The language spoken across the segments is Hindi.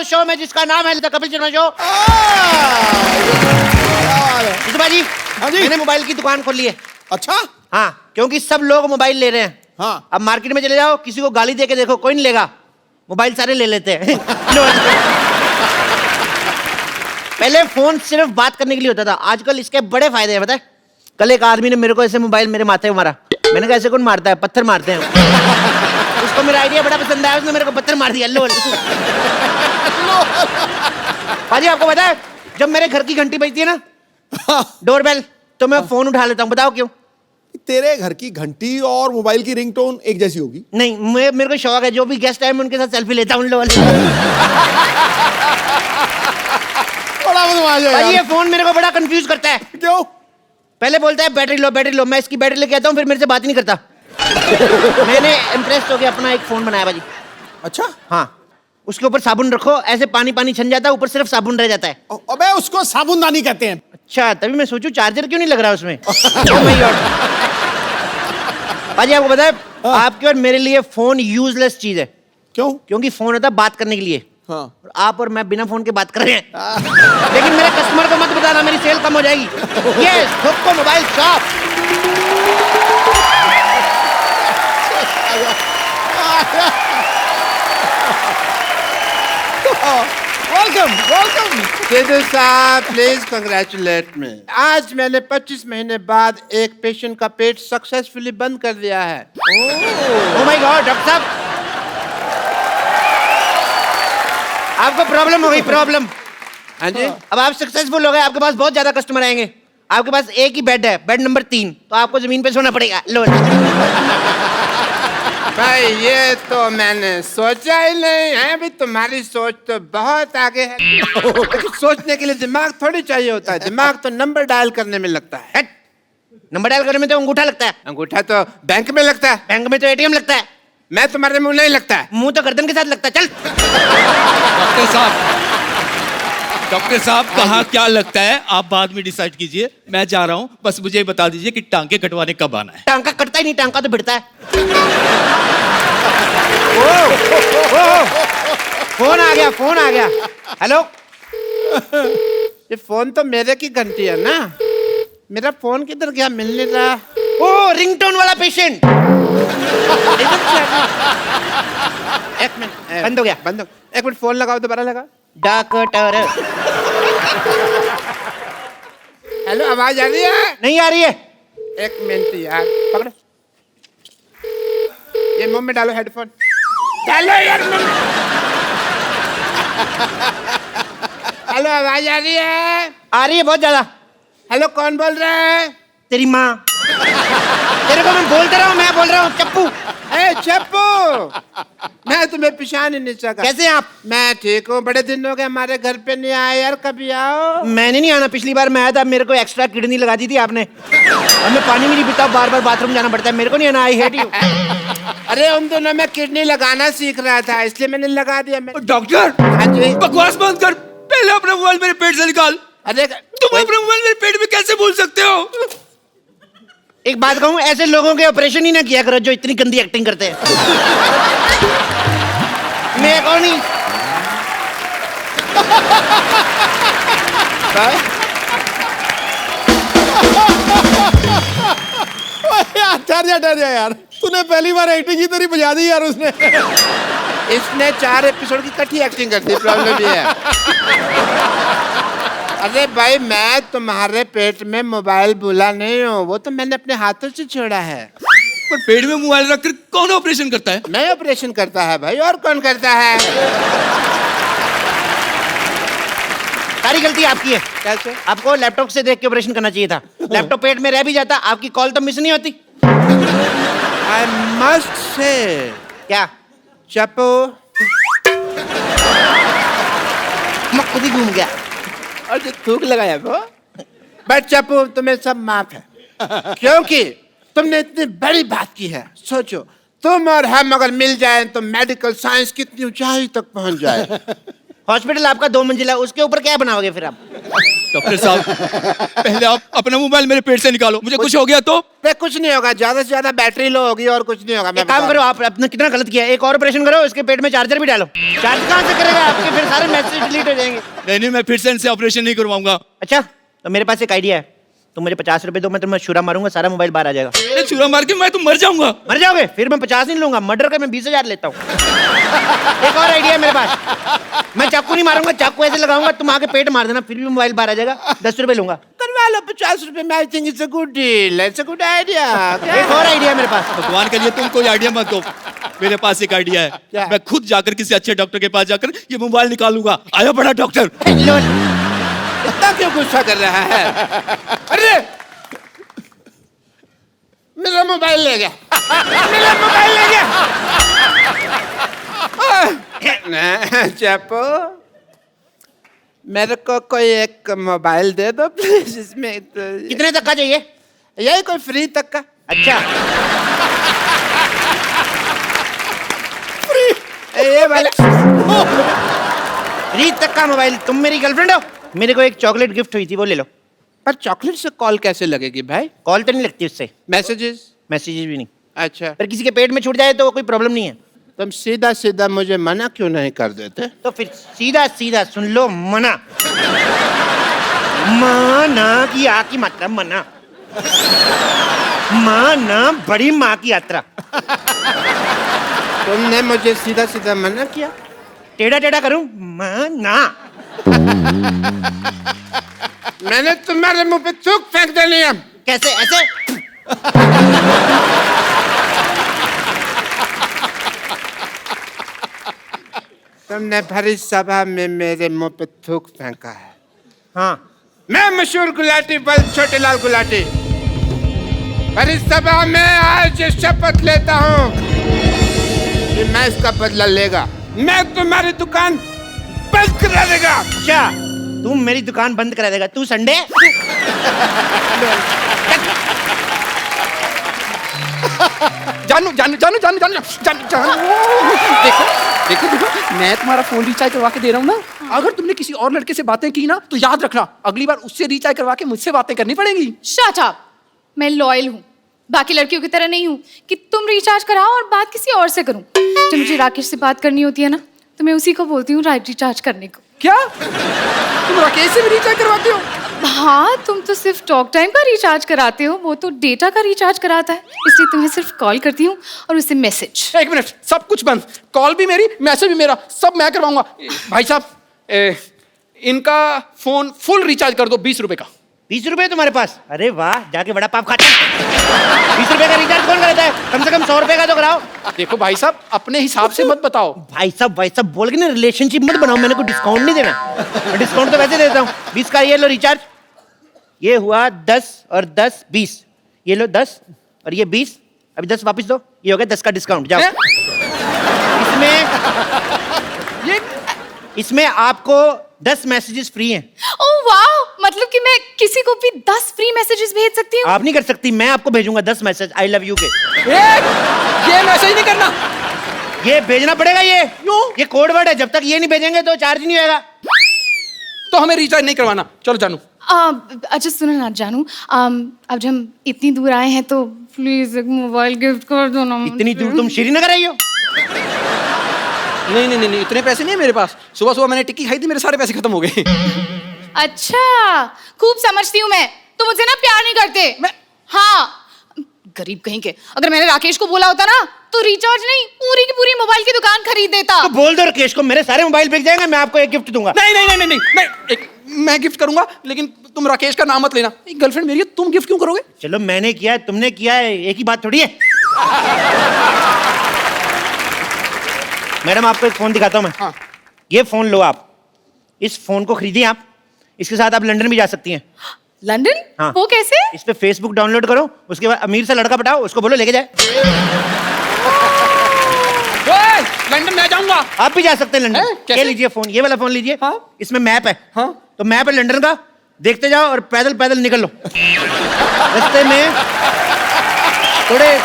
शो में जिसका नाम है द कपिल शर्मा शो। जी हाँ जी। मैंने मोबाइल की दुकान खोल ली है। अच्छा। हाँ, क्योंकि सब लोग मोबाइल ले रहे हैं। हाँ। अब मार्केट में चले जाओ, किसी को गाली दे के देखो, कोई नहीं लेगा, मोबाइल सारे ले लेते हैं। पहले फोन सिर्फ बात करने के लिए होता था, आजकल इसके बड़े फायदे हैं, पता है? कल एक आदमी ने मेरे को ऐसे मोबाइल मेरे माथे में मारा, मैंने कहा ऐसे कौन मारता है? पत्थर मारते हैं। उसको मेरा आइडिया बड़ा पसंद आया, उसने मेरे को पत्थर मार दिया। लो पाजी, आपको पता है जब मेरे घर की घंटी बजती है ना, डोरबेल, तो मैं फोन उठा लेता हूँ। बताओ क्यों? तेरे घर की घंटी और मोबाइल की रिंगटोन एक जैसी होगी? नहीं, मेरे को शौक है, जो भी गेस्ट आए मैं उनके साथ सेल्फी लेता हूँ। बड़ा मजा यार। ये फोन मेरे को बड़ा कंफ्यूज करता है। क्यों? पहले बोलता है बैटरी लो बैटरी लो, मैं इसकी बैटरी लेके आता हूँ, फिर मेरे से बात ही नहीं करता। मैंने इम्प्रेस होकर अपना एक फोन बनाया भाजी। अच्छा। हाँ, उसके ऊपर साबुन रखो, ऐसे पानी पानी छन जाता है, ऊपर सिर्फ साबुन रह जाता है। अबे उसको साबुनदानी कहते हैं। अच्छा, तभी मैं सोचूं चार्जर क्यों नहीं लग रहा उसमें। भाजी आपको पता है, आपके और मेरे लिए फोन यूजलेस चीज है। क्यों? क्योंकि फोन होता है बात करने के लिए। हाँ। और आप और मैं बिना फोन के बात कर रहे हैं। लेकिन मेरे कस्टमर को मत बताना, मेरी सेल कम हो जाएगी। यस, ठोको mobile shop. Welcome welcome. Sidhu साहब प्लीज कंग्रेचुलेट मी। आज मैंने 25 महीने बाद एक पेशेंट का पेट सक्सेसफुली बंद कर दिया है। ओह माय गॉड, डॉक्टर साहब आपको प्रॉब्लम हो गई, प्रॉब्लम। हाँ जी। अब आप सक्सेसफुल हो गए, आपके पास बहुत ज्यादा कस्टमर आएंगे। आपके पास एक ही बेड है, बेड नंबर 3, तो आपको जमीन पे सोना पड़ेगा। लो भाई ये तो मैंने सोचा ही नहीं है। अभी तुम्हारी सोच तो बहुत आगे है। लेकिन सोचने के लिए दिमाग थोड़ी चाहिए होता है। दिमाग तो नंबर डायल करने में लगता है। नंबर डायल करने में तो अंगूठा लगता है। अंगूठा तो बैंक में लगता है। बैंक में तो एटीएम लगता है। मैं तुम्हारे मुंह नहीं लगता है। मुंह तो गर्दन के साथ लगता है। चल डॉक्टर साहब कहाँ क्या लगता है आप बाद में डिसाइड कीजिए, मैं जा रहा हूँ। बस मुझे बता दीजिए कि टांके कटवाने कब आना है। टांका कटता ही नहीं, टांका तो भिड़ता है। फोन आ गया, फोन आ गया। हेलो, ये फोन तो मेरे की घंटी है ना। मेरा फोन किधर गया? मिल नहीं रहा। ओ रिंगटोन वाला पेशेंट। एक मिनट, बंद हो गया। बंद हो। एक मिनट, फोन लगाओ, दोबारा लगा। डॉक्टर हेलो, आवाज आ रही है? नहीं आ रही है। एक मिनट यार, पकड़ो। ये मुंह में डालो, हेडफोन डालो यार मुंह में। हेलो, आवाज आ रही है? आ रही है बहुत ज्यादा। हेलो, कौन बोल रहा है? तेरी माँ। तेरे को मैं बोलते रहा हूँ, मैं बोल रहा हूँ चप्पू। ए चप्पू, मैं तुम्हें पहचान ही नहीं सका। कैसे हैं आप? मैं ठीक हूँ। बड़े दिन हो गए हमारे घर पे नहीं आए यार, कभी आओ। मैंने नहीं आना, पिछली बार मैं आया था, मेरे को एक्स्ट्रा किडनी लगा दी थी आपने, और मैं पानी भी नहीं पीता, बार बार बाथरूम जाना पड़ता है, मेरे को नहीं आना। I hate you. अरे उन दोनों में किडनी लगाना सीख रहा था, इसलिए मैंने लगा दिया। डॉक्टर, हाँ जी। बकवास बंद कर, पहले अपना मोबाइल मेरे पेट से निकाल। अरे तुम अपना मोबाइल मेरे पेट में कैसे भूल सकते हो? एक बात कहूँ, ऐसे लोगों के ऑपरेशन ही ना किया करो जो इतनी गंदी एक्टिंग करते हैं। मैं कौन नहीं। ठहर जा यार, तूने पहली बार एक्टिंग की तेरी बजा दी यार उसने। इसने 4 एपिसोड की इकट्ठी एक्टिंग कर दी, प्रॉब्लम ये है। अरे भाई, मैं तुम्हारे पेट में मोबाइल भूला नहीं हूँ, वो तो मैंने अपने हाथों से छोड़ा है। पर पेट में मोबाइल रखकर कौन ऑपरेशन करता है? मैं ऑपरेशन करता है भाई, और कौन करता है? सारी गलती आपकी है। कैसे? आपको लैपटॉप से देख के ऑपरेशन करना चाहिए था। लैपटॉप पेट में रह भी जाता, आपकी कॉल तो मिस नहीं होती। I must say. क्या? चप्पू, मैं खुद ही घूम गया। और जो थूक लगाया वो। बट चप्पू, तुम्हें सब माफ है, क्योंकि तुमने इतनी बड़ी बात की है। सोचो, तुम और हम अगर मिल जाएं तो मेडिकल साइंस कितनी ऊंचाई तक पहुंच जाए। हॉस्पिटल आपका 2 मंजिला है, उसके ऊपर क्या बनाओगे फिर आप? डॉक्टर साहब पहले आप अपना मोबाइल मेरे पेट से निकालो, मुझे कुछ हो गया तो? पे कुछ नहीं होगा, ज्यादा से ज्यादा बैटरी लो होगी और कुछ नहीं होगा। मैं एक काम करो, आप अपने कितना गलत किया, एक और ऑपरेशन करो, इसके पेट में चार्जर भी डालो। चार्ज कहाँ से करेगा आपके, फिर सारे मैसेज डिलीट हो जाएंगे। नहीं, मैं फिर से इनसे ऑपरेशन नहीं करवाऊंगा। अच्छा, तो मेरे पास एक आइडिया है, तुम मुझे 50 रुपए दो, मैं तुम्हें छुरा मारूंगा, सारा मोबाइल बाहर आ जाएगा। अरे छुरा मार के मैं तो मर जाऊंगा। मर जाओगे? फिर मैं 50 नहीं लूंगा, मर्डर का मैं 20,000 लेता हूँ। एक और आइडिया है मेरे पास, मैं चाकू नहीं मारूंगा, चाकू ऐसे लगाऊंगा, तुम आके पेट मार देना, फिर भी मोबाइल बाहर आ जाएगा। 10 रुपए लूंगा। करवा लो 50 रुपए में। I think it's a good deal, it's a good idea. एक और आइडिया है मेरे पास। भगवान के लिए तुम कोई आइडिया मत दो, मेरे पास एक आइडिया है। क्या? मैं खुद जाकर किसी अच्छे डॉक्टर के पास जाकर ये मोबाइल निकालूंगा। आया बड़ा डॉक्टर। लो, इतना क्यों गुस्सा कर रहा है? अरे मेरा मोबाइल ले गया, मेरा मोबाइल ले गया। चैपो, मेरे को कोई एक मोबाइल दे दो प्लीज। इसमें तो कितने तक का चाहिए? यही कोई फ्री तक का। अच्छा, ये वाला फ्री तक का मोबाइल। तुम मेरी गर्लफ्रेंड हो? मेरे को एक चॉकलेट गिफ्ट हुई थी, वो ले लो। पर चॉकलेट से कॉल कैसे लगेगी भाई? कॉल तो नहीं लगती उससे, मैसेजेस? मैसेजेस भी नहीं। अच्छा, पर किसी के पेट में छूट जाए तो कोई प्रॉब्लम नहीं है। तुम सीधा सीधा मुझे मना क्यों नहीं कर देते? तो फिर सीधा सीधा सुन लो, मना। माना की आ की मात्रा मना, माना बड़ी माँ की यात्रा। तुमने मुझे सीधा सीधा मना किया? टेढ़ा टेढ़ा करूं? माना। मैंने तुम्हारे मुंह पे थूक फेंक देनी है। कैसे ऐसे? तुमने भरी सभा में मेरे मुंह पे थूक फेंका है। हाँ, मैं मशहूर गुलाटी बल छोटे लाल गुलाटी भरी सभा में आज शपथ लेता हूँ कि मैं इसका बदला लेगा। मैं तुम्हारी दुकान बंद करा देगा। अच्छा, तू मेरी दुकान बंद करा देगा? तू संडे? जानू जानू जानू जानू जानू जानू जानू देखो देखो देखो, मैं तुम्हारा फोन रिचार्ज करवा के दे रहा हूँ ना। अगर तुमने किसी और लड़के से बातें की ना तो याद रखना, अगली बार उससे रिचार्ज करवा के मुझसे बातें करनी पड़ेगी। Shut up. मैं लॉयल हूँ, बाकी लड़कियों की तरह नहीं हूँ कि तुम रिचार्ज कराओ और बात किसी और से करूँ। जब मुझे राकेश से बात करनी होती है ना, तो मैं उसी को बोलती हूँ रिचार्ज करने को। क्या तुम राकेश से भी रिचार्ज करवाते हो? हाँ, तुम तो सिर्फ टॉक टाइम का रिचार्ज कराते हो, वो तो डेटा का रिचार्ज कराता है। इसलिए तुम्हें सिर्फ कॉल करती हूँ और उससे मैसेज। एक मिनट, सब कुछ बंद। कॉल भी मेरी, मैसेज भी मेरा, सब मैं करवाऊंगा। भाई साहब, इनका फोन फुल रिचार्ज कर दो 20 रुपए का। 20 रुपए तुम्हारे पास? अरे वाह, जाके बड़ा पाप खाते। 20 रुपए का रिचार्ज कौन कराता है? कम से कम 100 रुपए का तो कराओ। देखो भाई साहब, अपने हिसाब से मत बताओ। भाई साहब बोल के ना रिलेशनशिप मत बनाओ, मैंने कोई डिस्काउंट नहीं देना। डिस्काउंट तो वैसे देता हूँ। 20 का ये लो रिचार्ज, ये हुआ 10 और 10 20, ये लो 10 और ये 20, अभी 10 वापस दो, ये हो गया 10 का डिस्काउंट। जाओ। इसमें आपको 10 मैसेजेस फ्री हैं। ओह वाह, मतलब कि मैं किसी को भी 10 फ्री मैसेजेस भेज सकती हूँ? आप नहीं कर सकती, मैं आपको भेजूंगा 10 मैसेज आई लव यू के। ये मैसेज नहीं करना, ये भेजना पड़ेगा। ये क्यों? ये कोड वर्ड है, जब तक ये नहीं भेजेंगे तो चार्ज नहीं होगा। तो हमें रिचार्ज नहीं करवाना। चलो जानू। अच्छा सुनो ना जानू, अब जब हम इतनी दूर आए हैं तो प्लीज एक मोबाइल गिफ्ट कर दो ना। इतनी दूर तुम श्रीनगर आई हो? नहीं नहीं नहीं, इतने पैसे नहीं है मेरे पास। सुबह सुबह मैंने टिक्की खाई थी, मेरे सारे पैसे खत्म हो गए। अच्छा, खूब समझती हूँ मैं, तुम मुझसे ना प्यार नहीं करते। हाँ, गरीब कहीं के। अगर मैंने राकेश को बोला होता ना तो रिचार्ज नहीं, पूरी की पूरी मोबाइल की दुकान खरीद देता। तो बोल दो राकेश को, मेरे सारे मोबाइल बिक जाएंगे, मैं आपको एक गिफ्ट दूंगा। नहीं नहीं नहीं नहीं, नहीं मैं गिफ्ट करूंगा, लेकिन तुम राकेश का नाम मत लेना। गर्लफ्रेंड मेरी है, तुम गिफ्ट क्यों करोगे? चलो मैंने किया है, तुमने किया है, एक ही बात थोड़ी है। मैडम आपको एक फोन दिखाता हूं मैं। हाँ। ये फोन लो आप, इस फोन को खरीदिए आप, इसके साथ आप लंदन भी जा सकती हैं। लंदन? हाँ। वो कैसे? इस पे फेसबुक डाउनलोड करो, उसके बाद अमीर सा लड़का पटाओ, उसको बोलो लेके जाए। ओए, लंदन मैं जाऊंगा। आप भी जा सकते हैं लंदन। हैं? कैसे? ये लीजिए फोन, ये वाला फोन लीजिए। हाँ। इसमें मैप है। हाँ। तो मैप है लंदन का, देखते जाओ और पैदल पैदल निकल लो। रास्ते में थोड़े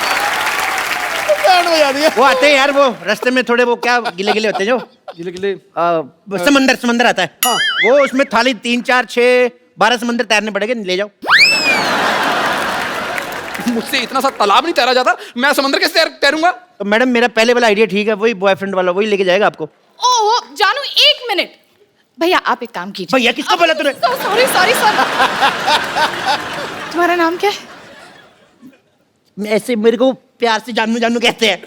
बैंड बजा दिया। वो आते हैं यार, वो रास्ते में थोड़े वो क्या गिले गिले होते हैं जो गिले गिले समंदर आता है। हाँ। वो उसमें थाली 3 4 6 12 समंदर तैरने पड़ेंगे, ले जाओ। मुझसे इतना सा तालाब नहीं तैरा जाता, मैं समंदर कैसे तैरूंगा? तो मैडम मेरा पहले वाला आइडिया ठीक है, वही बॉयफ्रेंड वाला वही लेके जाएगा आपको। ओहो जानू, एक मिनट भैया, आप एक काम कीजिए। भैया किसको बोला तूने? Sorry sorry sorry. तुम्हारा नाम क्या है? ऐसे मेरे को प्यार से जानू जानू कहते हैं।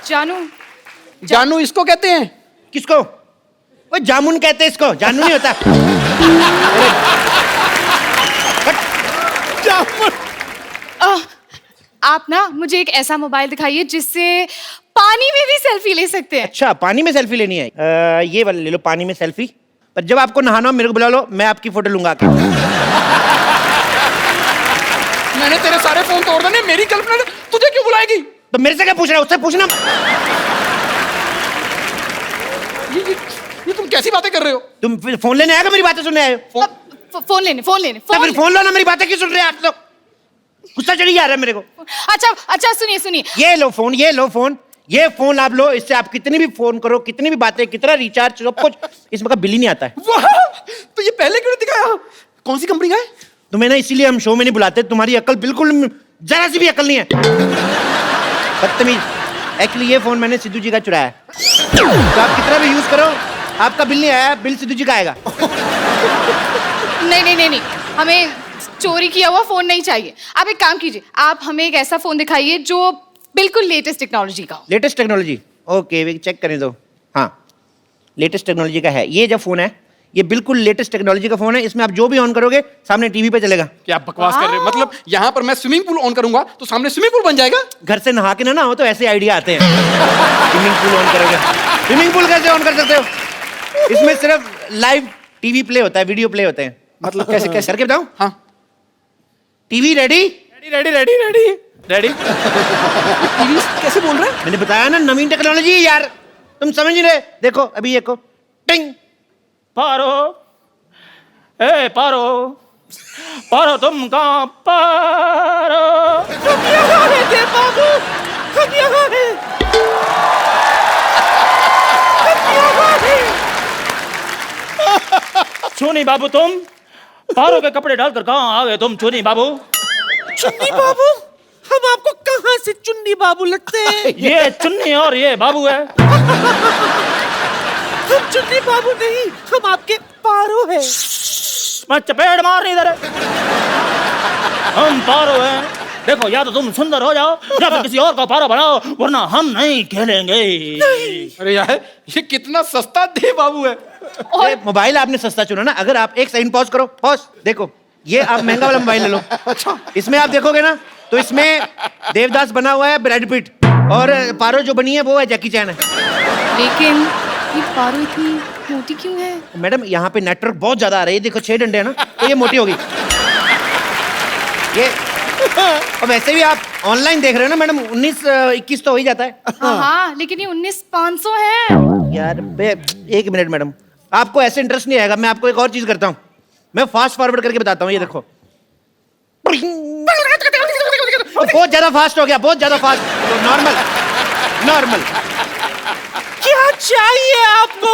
जानू। जानू इसको कहते हैं। किसको? वो जामुन कहते हैं इसको, जानू नहीं होता। आप ना मुझे एक ऐसा मोबाइल दिखाइए जिससे पानी में भी सेल्फी ले सकते हैं। अच्छा, पानी में सेल्फी लेनी है? ये वाला ले लो, पानी में सेल्फी। पर जब आपको नहाना हो मेरे को बुला लो, मैं आपकी फोटो लूंगा आके। मैंने तेरे सारे फोन तोड़ देने, मेरी गर्लफ्रेंड तुझे क्यों बुलाएगी? तो मेरे से क्या पूछ रहा है, उससे पूछना। ये तुम कैसी बातें कर रहे हो? तुम फिर फोन लेने आएगा, मेरी बातें सुनने आए हो? फोन लेने तो फिर फोन लो ना, मेरी बातें क्यों सुन रहे हैं आप लोग? गुस्सा चढ़ी जा रहा है मेरे को। अच्छा अच्छा, सुनिए सुनिए। ये लो फोन, ये लो फोन, ये फोन आप लो। इससे आप कितनी भी फोन करो, कितनी भी बातें, कितना रिचार्ज, सब कुछ, इसमें का बिल ही नहीं आता है। वाह, तो ये पहले क्यों नहीं दिखाया? कौन सी कंपनी का है? तुम्हें ना इसीलिए हम शो में नहीं बुलाते, तुम्हारी अकल बिल्कुल जरा सी भी अकल नहीं है। बदतमीज। एक्चुअली ये फोन मैंने सिद्धू जी का चुराया है, तो आप कितना भी यूज करो आपका बिल नहीं आया, बिल सिद्धू जी का आएगा। नहीं नहीं नहीं नहीं, हमें चोरी किया हुआ फोन नहीं चाहिए। आप एक काम कीजिए, आप हमें एक ऐसा फोन दिखाइए जो बिल्कुल लेटेस्ट टेक्नोलॉजी का हो। Latest technology? ओके, चेक करने दो। हाँ, लेटेस्ट टेक्नोलॉजी का है ये जो फोन है, ये बिल्कुल लेटेस्ट टेक्नोलॉजी का फोन है। इसमें आप जो भी ऑन करोगे सामने टीवी पे चलेगा। क्या बकवास कर रहे हो? मतलब यहाँ पर मैं स्विमिंग पूल ऑन करूंगा तो सामने स्विमिंग पूल बन जाएगा? घर से नहा के ना हो तो ऐसे आइडिया आते हैं। स्विमिंग पूल ऑन करोगे, स्विमिंग पूल कैसे ऑन कर सकते हो? इसमें सिर्फ लाइव टीवी प्ले होता है, वीडियो प्ले होते हैं। मतलब कैसे कैसे? करके बताऊं? हाँ, TV ready? Ready ready ready ready. TV कैसे बोल रहे हैं? मैंने बताया ना, नवीन टेक्नोलॉजी है यार, तुम समझ नहीं रहे। देखो अभी ये को टिंग। पारो, ए पारो, पारो तुम कहाँ पारो? हम यहाँ हैं बाबू, हम यहाँ हैं, हम यहाँ हैं। चुनी बाबू तुम पारो के कपड़े डालकर कहाँ आ गए तुम चुनी बाबू? चुन्नी बाबू? हम आपको कहाँ से चुन्नी बाबू लगते हैं? ये चुन्नी और ये बाबू है। हम चुन्नी बाबू नहीं, हम आपके पारो हैं। मैं चपेट मार रही इधर। हम पारो हैं। देखो, या तो तुम सुंदर हो जाओ या फिर किसी और का पारो बनाओ, वरना हम नहीं खेलेंगे। अरे यार, ये कितना सस्ता दे बाबू है। ये मोबाइल आपने सस्ता चुना ना। अगर आप एक सेकंड पॉज करो, पॉज, देखो ये आप महंगा वाला मोबाइल ले लो। अच्छा, इसमें आप देखोगे ना तो इसमें देवदास बना हुआ है, ब्रैड पिट, और पारो जो बनी है वो है जैकी चैन है। लेकिन ये पारो इतनी मोटी क्यों है? मैडम यहाँ पे नेटवर्क बहुत ज्यादा आ रहा है, ये देखो 6 डंडे है ना, तो ये मोटी होगी ये। और वैसे भी आप ऑनलाइन देख रहे हो ना मैडम, 19-21 तो हो ही जाता है। हाँ, लेकिन ये 19,500 है। यार एक मिनट मैडम, आपको ऐसे इंटरेस्ट नहीं आएगा। मैं आपको एक और चीज करता हूँ, मैं फास्ट फॉरवर्ड करके बताता हूँ। ये देखो, बहुत ज्यादा फास्ट हो गया, बहुत ज्यादा फास्ट। Normal normal. क्या चाहिए आपको?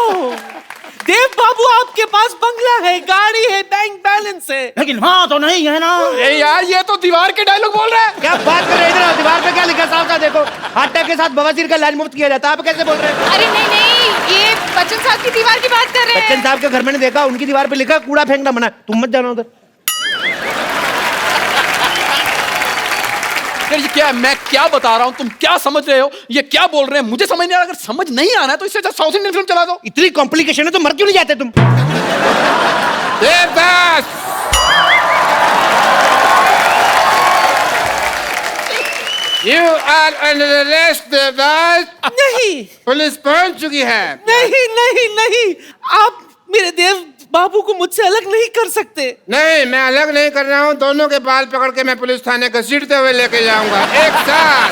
देव बाबू, आपके पास बंगला है, गाड़ी है, बैंक बैलेंस है, लेकिन हाँ तो नहीं है ना। अरे यार, ये तो दीवार के डायलॉग बोल रहा है। क्या बात कर रहे हैं? इधर दीवार पे क्या लिखा साफ साफ देखो, हार्ट अटैक के साथ बवासीर का इलाज मुफ्त किया जाता है। आप कैसे बोल रहे हैं? अरे नहीं नहीं, ये बच्चन साहब की दीवार की बात कर रहे हैं। बच्चन साहब के घर मैंने देखा, उनकी दीवार पे लिखा कूड़ा फेंकना मना, तुम मत जाना उधर। यार ये क्या है? मैं क्या बता रहा हूँ, तुम क्या समझ रहे हो? ये क्या बोल रहे हैं मुझे समझ नहीं आ रहा। अगर समझ नहीं आना है तो इससे अच्छा साउथ इंडियन फिल्म चला दो। इतनी कॉम्प्लिकेशन है तो मर क्यों नहीं जाते तुम? Devdas, you are under arrest Devdas. नहीं पुलिस पहुंच चुकी है। नहीं नहीं नहीं, आप मेरे देव बाबू को मुझसे अलग नहीं कर सकते। नहीं, मैं अलग नहीं कर रहा हूँ। दोनों के बाल पकड़ के मैं पुलिस थाने घसीटते हुए लेके जाऊंगा एक साथ।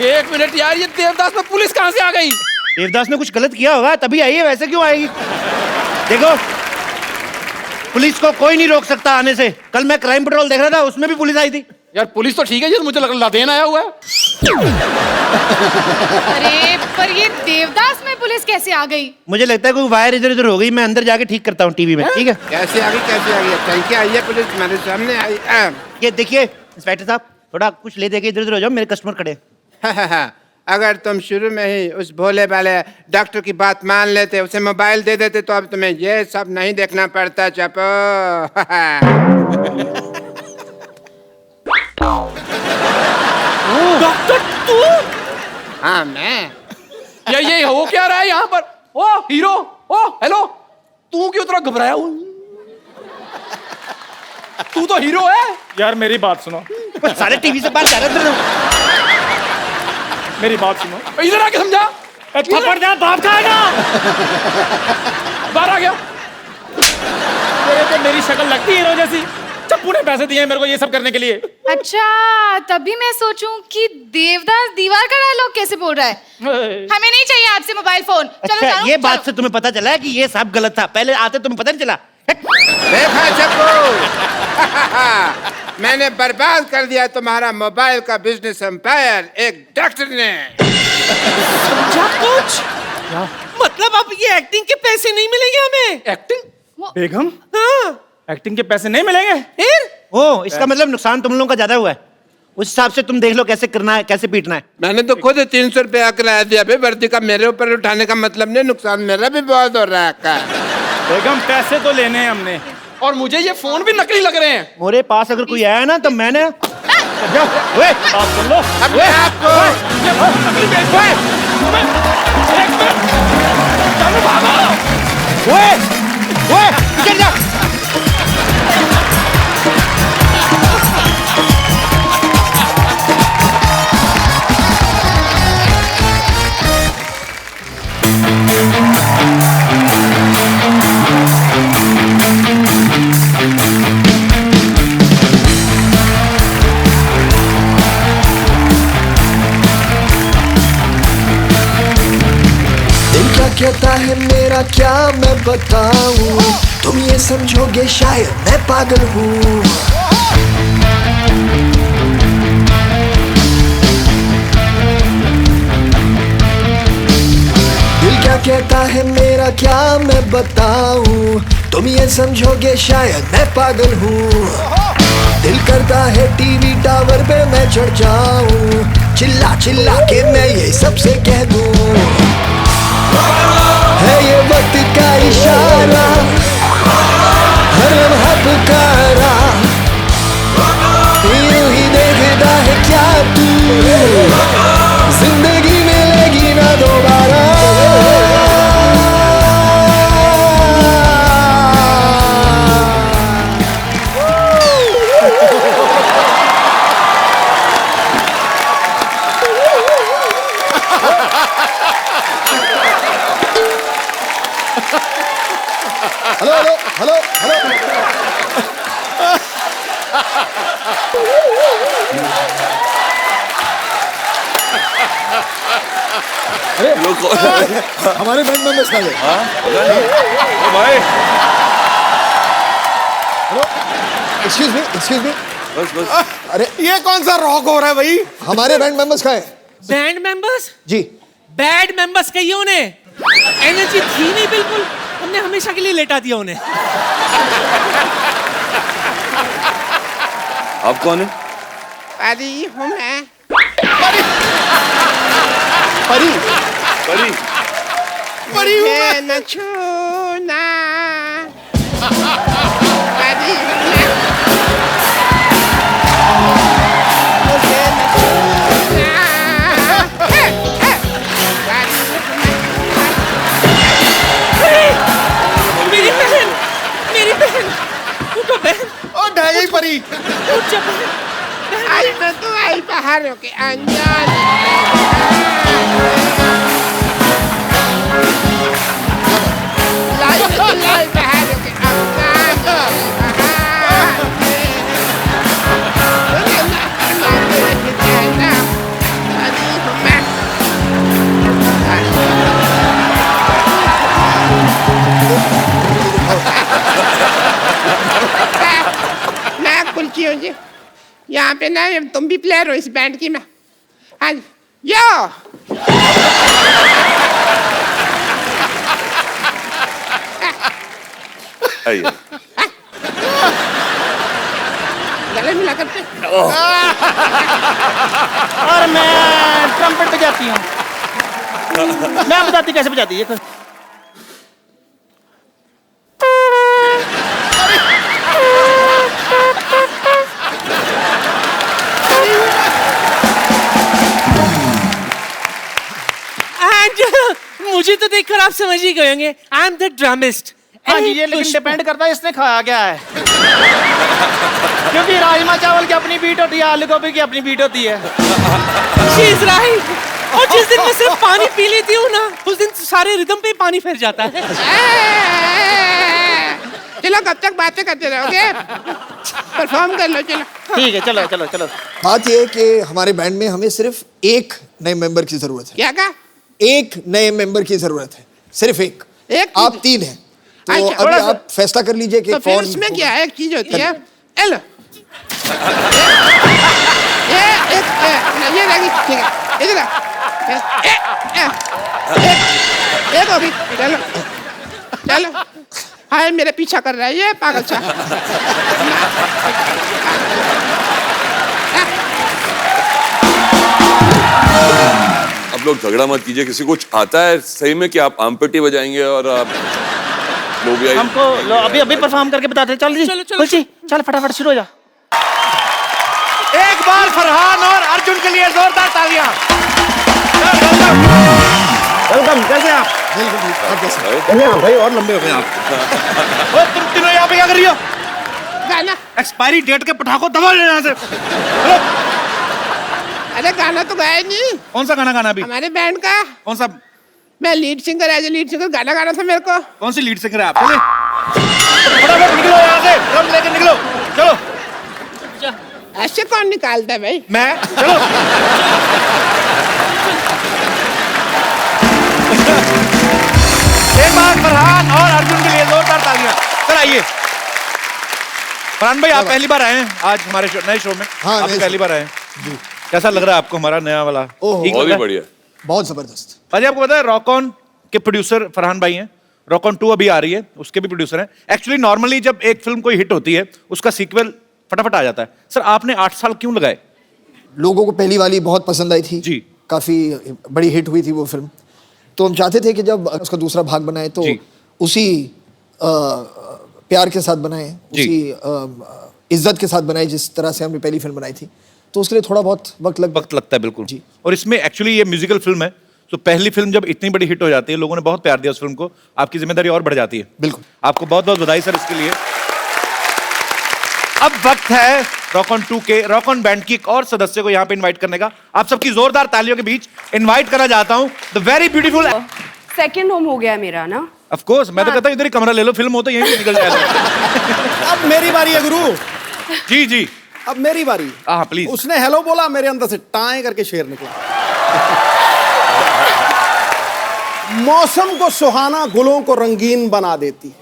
एक मिनट यार, ये देवदास में पुलिस कहाँ से आ गई? देवदास ने कुछ गलत किया होगा तभी आई है, वैसे क्यों आएगी? देखो, पुलिस को कोई नहीं रोक सकता आने से। कल मैं क्राइम पेट्रोल देख रहा था, उसमें भी पुलिस आई थी। यार पुलिस तो ठीक है, ये मुझे लग लादेन आया हुआ है। अरे पर ये देवदास में पुलिस कैसे आ गई? मुझे लगता है कोई वायर इधर उधर हो गई, मैं अंदर जाके ठीक करता हूँ टीवी में, ठीक है? कैसे आ गई टंकी आई है पुलिस तुम्हारे सामने आई ये देखिए इंस्पेक्टर साहब, थोड़ा कुछ ले दे के इधर उधर हो जाओ, मेरे कस्टमर खड़े हैं। अगर तुम शुरू में ही उस भोले वाले डॉक्टर की बात मान लेते, उसे मोबाइल दे देते, तो अब तुम्हें ये सब नहीं देखना पड़ता। चपो। डॉक्टर तू? हाँ मैं। ये हो क्या रहा है यहाँ पर? ओ हीरो, ओ हेलो, तू क्यों इतना घबराया हुआ? तू तो हीरो है यार मेरी बात सुनो, सारे टीवी से बात कर रहे थे। मेरी बात सुनो, इधर आके समझा। थप्पड़ दे बाप जाएगा। बाहर आ गया। तेरे पे मेरी शक्ल लगती है हीरो जैसी। चप्पू ने पैसे दिए हैं मेरे को ये सब करने के लिए। अच्छा तभी मैं सोचूं कि देवदास दीवार का डायलॉग कैसे बोल रहा है। हमें नहीं चाहिए आपसे मोबाइल फोन। चलो अच्छा जाओ, ये बात चलो। से तुम्हें पता चला है कि ये सब गलत था, पहले आते तुम्हें पता नहीं चला? देखा चपो। मैंने बर्बाद कर दिया तुम्हारा मोबाइल का बिजनेस एम्पायर एक डॉक्टर ने। समझा कुछ? मतलब अब ये एक्टिंग के पैसे नहीं मिलेंगे हमें? एक्टिंग? बेगम, हाँ। एक्टिंग के पैसे नहीं मिलेंगे? फिर? ओ इसका मतलब नुकसान तुम लोगों का ज्यादा हुआ है। उस हिसाब से तुम देख लो कैसे करना है, कैसे पीटना है। मैंने तो खुद 300 रुपया किराया दिया भाई, वर्दी का मेरे ऊपर उठाने का मतलब नहीं, नुकसान मेरा भी बहुत हो रहा है। बेगम पैसे तो लेने हैं हमने। और मुझे ये फोन भी नकली लग रहे हैं। मेरे पास अगर कोई आया ना तो मैंने बात सुन लो। अपने आप को चल जा। कहता है मेरा क्या मैं बताऊं, तुम ये समझोगे शायद मैं पागल हूँ। दिल क्या कहता है मेरा क्या मैं बताऊं, तुम ये समझोगे शायद मैं पागल हूँ। दिल करता है टीवी टावर पे मैं चढ़ जाऊं, चिल्ला चिल्ला के मैं ये सबसे कह दूं, है ये वक्त का इशारा, हर लम्हा पुकारा, यूं ही देखता है क्या तू, जिंदगी मिलेगी ना दोबारा। Hello hello hello hello. हमारे बैंड मेंबर्स खा गए। भाई हेलो एक्सक्यूज मी बस बस। अरे ये कौन सा रॉक हो रहा है भाई? हमारे बैंड मेंबर्स खाए बैंड मेंबर्स? जी। बैड मेंबर्स कहिए उन्हें, एनर्जी थी नहीं बिल्कुल, हमने हमेशा के लिए लेटा दिया उन्हें। आप कौन है? परी हूँ मैं। परी परी परी हूँ मैं। न छूना परी हूँ मैं। मुझे न छूना। मेरी बहन, उठो बहन, ओ ढह गई परी। उठ जा बहन। आई मैं तो आई पहाड़ों के अनजान। लाई पहाड़ों के मैं कुल्ची हूँ जी। यहाँ पे ना तुम भी प्लेयर हो इस बैंड की मैं। हाँ जी, यो आइए। गले मिला करते। और मैं ट्रम्पेट बजाती हूँ। मैं बताती कैसे बजाती है। मुझे तो देखकर आप समझ ही गए होंगे, आई एम द ड्रमिस्ट। हाँ जी, ये लेकिन डिपेंड करता है इसने खाया क्या है। क्योंकि राजमा चावल की अपनी बीट होती है, आलू गोभी की अपनी बीट होती है। She is right। और जिस दिन मैं सिर्फ पानी पी लेती हूँ ना, उस दिन सारे रिदम पे पानी फिर जाता है। चलो कब तक बातें करते रहोगे? परफॉर्म कर लो चलो। ठीक है, चलो चलो चलो। बात ये है कि हमारे बैंड में हमें सिर्फ एक नए मेंबर की जरूरत है। क्या कहा? एक नए मेंबर की जरूरत है, सिर्फ एक। एक आप 3 हैं, तो अच्छा, अभी थोड़ा सा- आप फैसला कर लीजिए कि तो फिर कौन उसमें होगा। क्या है, एक चीज होती है एल ये लगी ठीक है इधर एक अभी चलो चलो। हाय मेरे पीछा कर रहा है ये पागल सा। आप लोग झगड़ा मत कीजिए, किसी कुछ आता है सही में कि आप आमपेटी बजाएंगे और आप लोग भी हमको लो अभी अभी परफॉर्म करके बताते हैं। चल जी, खुशी चल फटाफट शुरू हो जा। एक बार फरहान और अर्जुन के लिए जोरदार तालियां। वेलकम, कैसे हैं आप? भाई और लंबे हो गए आप। ओ, तुम तीनों यहाँ पे क्या कर रही हो? गाना एक्सपायरी डेट के पटाखों दबा लेना यहाँ से। अरे गाना तो गाया नहीं, कौन सा गाना गाना अभी? हमारे बैंड का। कौन सा? मैं lead singer, as lead singer गाना गाना था मेरे को। कौन सी लीड सिंगर है आप? चले फटाफट निकलो यहाँ से, ड्रम लेके निकलो। चलो ऐसे कौन निकालता है भाई? मैं चलो। एक बार फरहान और अर्जुन के लिए जोरदार तालियां। चल आइए। फरहान भाई, आप पहली बार आए हैं आज हमारे नए शो में। हाँ, आप नए पहली शो। बार आए हैं जी। कैसा लग रहा है आपको हमारा नया वाला? ओह, ठीक बहुत लग ही रहा है? बढ़िया। बहुत जबरदस्त। भाजी आपको पता है रॉक ऑन के प्रोड्यूसर फरहान भाई हैं। रॉक ऑन 2 अभी आ रही है, उसके भी प्रोड्यूसर हैं। एक्चुअली नॉर्मली जब एक फिल्म कोई हिट होती है उसका सीक्वल फटाफट आ जाता है। सर आपने 8 साल क्यों लगाए? लोगों को पहली वाली बहुत पसंद आई थी जी। काफी बड़ी हिट हुई थी वो फिल्म, तो हम चाहते थे कि जब उसका दूसरा भाग बनाए तो जी। उसी प्यार के साथ बनाए, जी। उसी इज्जत के साथ बनाए जिस तरह से हमने पहली फिल्म बनाई थी। तो उसके लिए थोड़ा बहुत वक्त लगता है बिल्कुल जी। और इसमें एक्चुअली ये म्यूजिकल फिल्म है, तो पहली फिल्म जब इतनी बड़ी हिट हो जाती है, लोगों ने बहुत प्यार दिया उस फिल्म को, आपकी जिम्मेदारी और बढ़ जाती है। बिल्कुल। आपको बहुत बहुत बधाई सर इसके लिए। अब वक्त है रॉक ऑन 2 के रॉक ऑन बैंड की एक और सदस्य को यहाँ पे इनवाइट करने का। आप सबकी जोरदार तालियों के बीच इनवाइट करना चाहता हूँ the very beautiful. Second home हो गया मेरा ना। ऑफ कोर्स, मैं तो कहता हूँ इधर ही कमरा ले लो, फिल्म हो तो यहीं से निकल जाएगा। अब मेरी बारी है गुरु, जी जी, अब मेरी बारी। हाँ प्लीज। उसने हेलो बोला, मेरे अंदर से टाएं करके शेर निकला। मौसम को सुहाना गुलों को रंगीन बना देती है।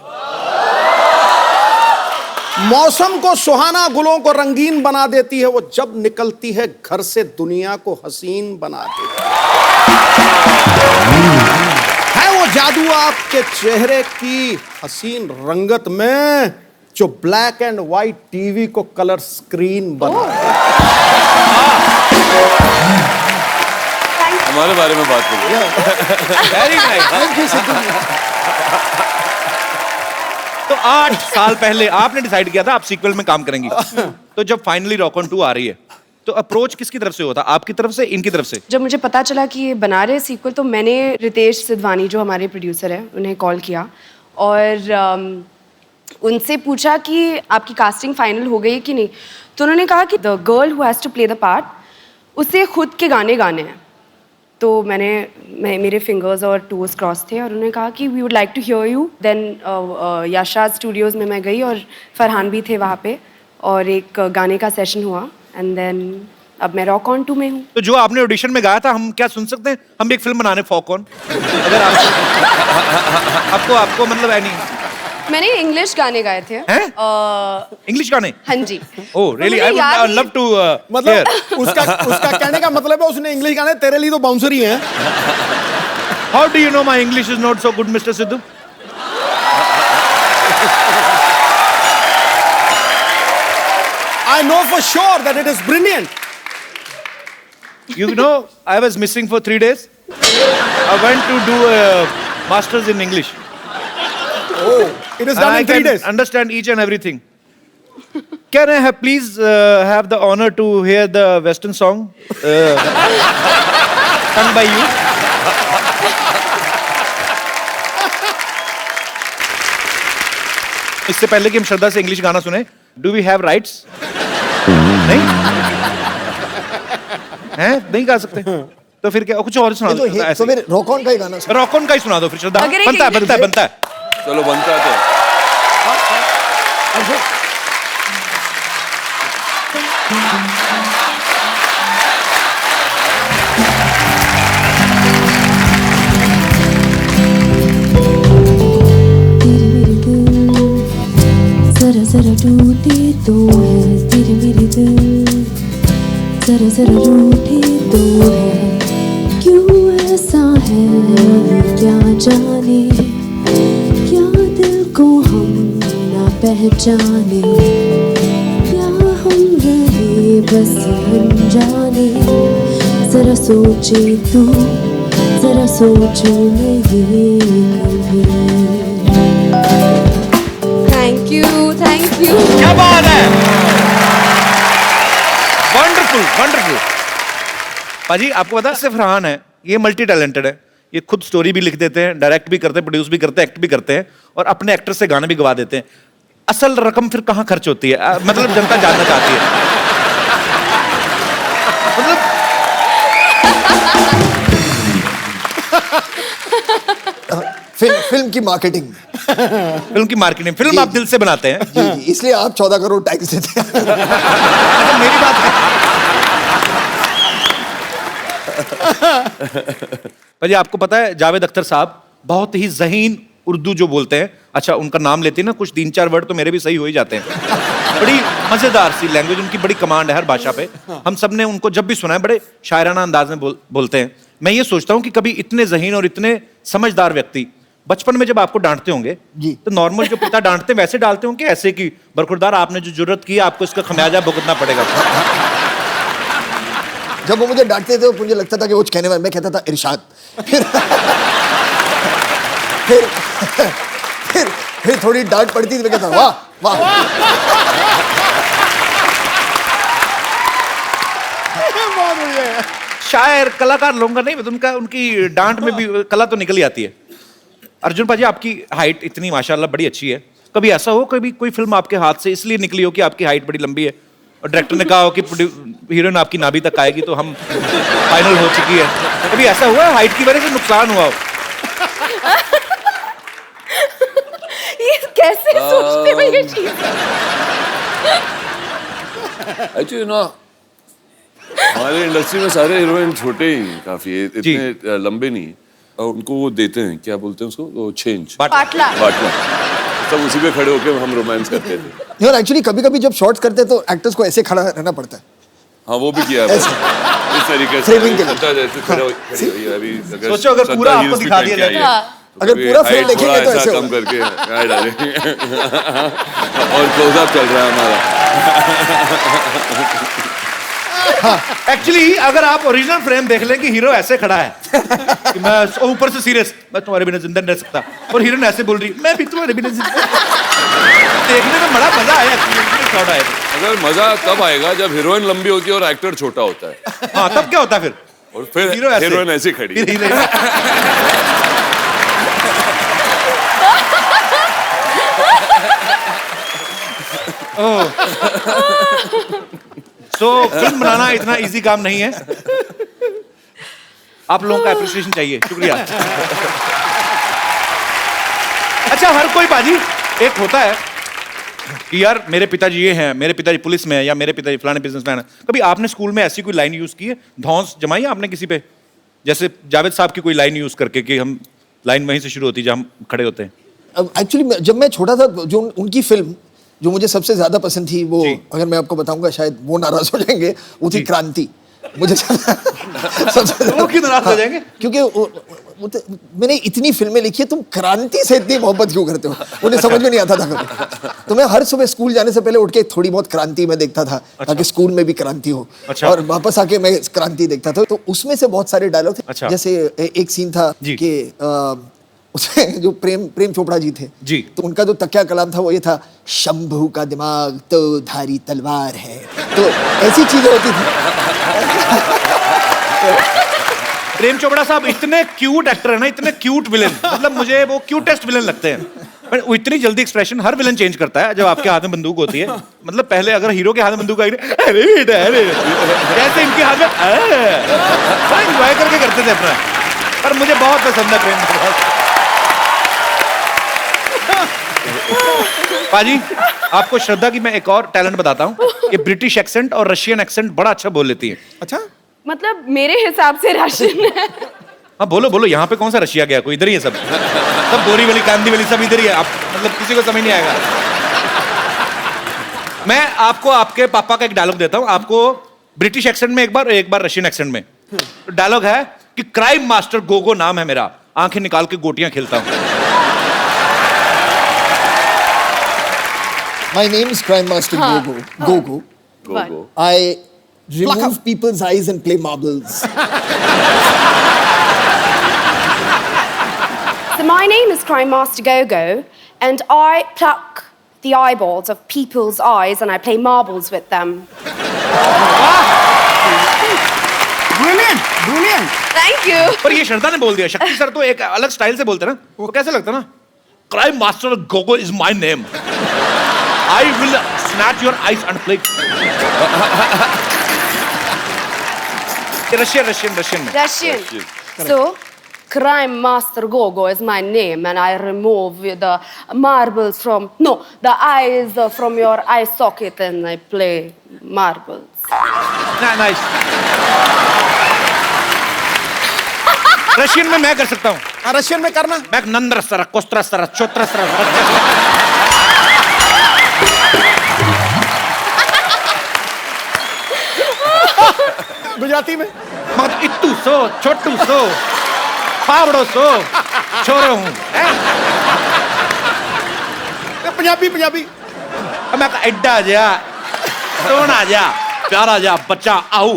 मौसम को सुहाना गुलों को रंगीन बना देती है, वो जब निकलती है घर से दुनिया को हसीन बना देती है वो जादू आपके चेहरे की हसीन रंगत में जो ब्लैक एंड व्हाइट टीवी को कलर स्क्रीन बना देती हमारे बारे में बात करिए। Very nice. तो 8 साल पहले आपने डिसाइड किया था आप सीक्वल में काम करेंगी, तो जब फाइनली रॉक ऑन 2 आ रही है तो अप्रोच किसकी तरफ से हुआ था? आपकी तरफ से, इनकी तरफ से? जब मुझे पता चला कि ये बना रहे सीक्वल तो मैंने रितेश सिद्धवानी जो हमारे प्रोड्यूसर हैं उन्हें कॉल किया और उनसे पूछा कि आपकी कास्टिंग फाइनल हो गई कि नहीं। तो उन्होंने कहा कि the girl who has to play the part उसे खुद के गाने गाने हैं। तो मेरे फिंगर्स और टोज क्रॉस थे और उन्होंने कहा कि we would like to hear you. Then यशाद स्टूडियोज़ में मैं गई और फरहान भी थे वहाँ पे और एक गाने का सेशन हुआ एंड देन अब मैं रॉक ऑन 2 में हूँ। तो जो आपने ऑडिशन में गाया था हम क्या सुन सकते हैं? हम भी एक फिल्म बनाने फॉक ऑन, अगर आपको मतलब है नहीं मैंने इंग्लिश गाने गाए थे। हैं? इंग्लिश गाने? हाँ जी। ओह रियली, मुझे आई याद वुड नहीं- लव टू मतलब उसका कहने का मतलब है उसने इंग्लिश गाने, तेरे लिए तो बाउंसर ही हैं। How do you know my English is not so good mister Sidhu? I know for sure that it is brilliant. You know, I was missing for 3 days. I went to do a masters in English. Oh, it is done I in 3 can days. understand each and everything. Can I have please have the honor to hear the Western song sung by you? इससे पहले कि हम श्रद्धा से इंग्लिश गाना सुने, डू वी हैव राइट्स? नहीं हैं, नहीं गा सकते तो फिर क्या, कुछ और सुना दो। तो फिर रॉक ऑन का ही गाना सुना। रॉक ऑन का ही सुना दो फिर श्रद्धा। अगर एक बनता है बनता है बनता है। चलो बनता है तो जरा जरा टूटे तो है तेरे मेरे दिल, जरा जरा रूठे तो है, क्यों ऐसा है क्या जाने, क्या दिल को हम ना पहचाने, क्या हम रहे बस अनजाने, जरा सोचे तू, जरा सोचो मैं ये कभी। Thank you. क्या बात है, वंडरफुल वंडरफुल। पाजी आपको पता है सिर्फ फरहान है, ये मल्टी टैलेंटेड है, ये खुद स्टोरी भी लिख देते हैं, डायरेक्ट भी करते हैं, प्रोड्यूस भी करते हैं, एक्ट भी करते हैं और अपने एक्टर से गाने भी गवा देते हैं। असल रकम फिर कहाँ खर्च होती है, मतलब जनता जानना चाहती है। मतलब फिल्म की मार्केटिंग। फिल्म की मार्केटिंग, फिल्म आप दिल से बनाते हैं। जी जी, इसलिए आप 14 करोड़ टैक्स देते हैं। मेरी बात भाई, आपको पता है जावेद अख्तर साहब बहुत ही ज़हीन उर्दू जो बोलते हैं, अच्छा उनका नाम लेते हैं ना, कुछ 3-4 वर्ड तो मेरे भी सही हो ही जाते हैं। बड़ी मजेदार सी लैंग्वेज, उनकी बड़ी कमांड है हर भाषा पे। हम सब ने उनको जब भी सुना है बड़े शायराना अंदाज में बोलते हैं। मैं ये सोचता हूँ कि कभी इतने ज़हीन और इतने समझदार व्यक्ति बचपन में जब आपको डांटते होंगे जी, तो नॉर्मल जो पिता डांटते वैसे डालते होंगे ऐसे कि बरखुरदार आपने जो जुर्रत की आपको इसका खमियाजा भुगतना पड़ेगा। जब वो मुझे डांटते थे तो मुझे लगता था कि वो कहने वाला, मैं कहता था इरशाद। फिर थोड़ी डांट पड़ती थी, मैं कहता वाह वाह। शायर कलाकार लोगों का नहीं, उनका उनकी डांट में भी कला तो निकल ही आती है। अर्जुन पाजी आपकी हाइट इतनी माशाल्लाह बड़ी अच्छी है, कभी ऐसा हो कभी कोई फिल्म आपके हाथ से इसलिए निकली हो कि आपकी हाइट बड़ी लंबी है और डायरेक्टर ने कहा हो कि हीरोइन आपकी नाभि तक आएगी तो हम फाइनल हो चुकी है, कभी ऐसा हुआ है हाइट की वजह से नुकसान हुआ हो? ये कैसे सोचते हो ये चीज? एक्चुअली ना हमारे इंडस्ट्री में सारे हीरोइन छोटे ही काफी है, इतने लंबे नहीं, और उनको वो देते हैं, क्या बोलते हैं उसको, वो चेंज, बाटला। सब उसी पे खड़े होकर हम रोमांस करते थे। यार एक्चुअली कभी कभी जब शॉट्स करते हैं तो एक्टर्स को ऐसे खड़ा रहना पड़ता है। हाँ वो भी किया है इस तरीके से, Framing के लिए। श्रद्धा जैसे खड़ी हुई है अभी, सोचो अगर पूरा आपको दिखा दिया जाए, अगर पूरा फ्रेम देखेंगे तो ऐसे कम करके क्या डालेंगे और क्लोजअप चल रहा है हमारा। एक्चुअली अगर आप ओरिजिनल फ्रेम देख लें कि हीरो ऐसे खड़ा है कि मैं ऊपर से सीरियस, मैं तुम्हारे बिना जिंदा नहीं रह सकता, और हीरोइन ऐसे बोल रही मैं भी तुम्हारे बिना जिंदा, देखने में बड़ा मजा आया। शॉट आया अगर मजा तब आएगा जब हीरोइन लंबी होती है और एक्टर छोटा होता है। हाँ तब क्या होता है फिर, और फिर हीरोइन ऐसे खड़ी तो फिल्म बनाना इतना इजी काम नहीं है, आप लोगों का एप्रिसिएशन चाहिए, शुक्रिया। अच्छा हर कोई बाजी एक होता है कि यार मेरे पिताजी ये हैं, मेरे पिताजी पुलिस में है, या मेरे पिताजी फलाने बिजनेसमैन है। कभी आपने स्कूल में ऐसी कोई लाइन यूज की है, धौंस जमाई आपने किसी पे, जैसे जावेद साहब की कोई लाइन यूज करके कि हम लाइन वहीं से शुरू होती है जहाँ हम खड़े होते हैं? एक्चुअली जब मैं छोटा था, जो उनकी फिल्म जो मुझे सबसे ज्यादा पसंद थी, वो अगर मैं आपको बताऊंगा शायद वो नाराज हो जाएंगे, वो थी क्रांति। मुझे सबसे वो क्यों नाराज हो जाएंगे? क्योंकि मैंने इतनी फिल्में लिखी है, तुम क्रांति से इतनी मोहब्बत क्यों करते हो? उन्हें समझ में नहीं आता था कभी। तो मैं हर सुबह स्कूल जाने से पहले उठ के थोड़ी बहुत क्रांति में देखता था, ताकि स्कूल में भी क्रांति हो। और वापस आके मैं क्रांति देखता था। तो उसमें से बहुत सारे डायलॉग थे। जैसे एक सीन था कि उसमें जो प्रेम चोपड़ा जी थे जी, तो उनका जो तकिया कलाम था वो ये था, शंभू का दिमाग तो धारी तलवार है। तो ऐसी चीजें होती थी। प्रेम चोपड़ा साहब इतने क्यूट एक्टर है ना, इतने क्यूट विलेन, मतलब मुझे वो क्यूटेस्ट विलेन लगते हैं। पर वो इतनी जल्दी एक्सप्रेशन हर विलेन चेंज करता है जब आपके हाथ में बंदूक होती है। मतलब पहले अगर हीरो के हाथ में बंदूक आई, अरे बेटा अरे, जैसे इनके हाथ में एंजॉय करके करते थे अपना। पर मुझे बहुत पसंद है प्रेम चोपड़ा। पाजी, आपको श्रद्धा की मैं एक और टैलेंट बताता हूँ, ये ब्रिटिश एक्सेंट और रशियन एक्सेंट बड़ा अच्छा बोल लेती है। अच्छा, मतलब मेरे हिसाब से राशन है। हाँ बोलो बोलो, यहाँ पे कौन सा रशिया गया, कोई इधर ही है सब बोरी वाली कांदी वाली सब इधर ही है। आप मतलब किसी को समझ नहीं आएगा। मैं आपको आपके पापा का एक डायलॉग देता हूँ, आपको ब्रिटिश एक्सेंट में एक बार रशियन एक्सेंट में। डायलॉग है कि क्राइम मास्टर गोगो नाम है मेरा, आंखें निकाल के गोटियां खेलता हूँ। My name is Crime Master Gogo. Gogo. I remove people's eyes and play marbles. So my name is Crime Master Gogo, and I pluck the eyeballs of people's eyes and I play marbles with them. Brilliant. Thank you. पर ये श्रद्धा ने बोल दिया, शक्ति सर तो एक अलग स्टाइल से बोलते हैं ना, वो कैसे लगता है ना, crime master Gogo is my name, I will snatch your eyes and play. Russian. So, Crime Master Gogo is my name, and I remove the marbles the eyes from your eye socket, and I play marbles. Nice. Russian में मैं कर सकता हूँ। रशियन में करना। मैं Nandra sir, कोस्त्र sir, चोत्र sir. Gujarati में मत इत्तू सो, छोटू सो, पावड़ो सो, छोरो हूँ। पंजाबी मैं एड्डा जा, सोना जा, प्यारा जा, बच्चा आओ।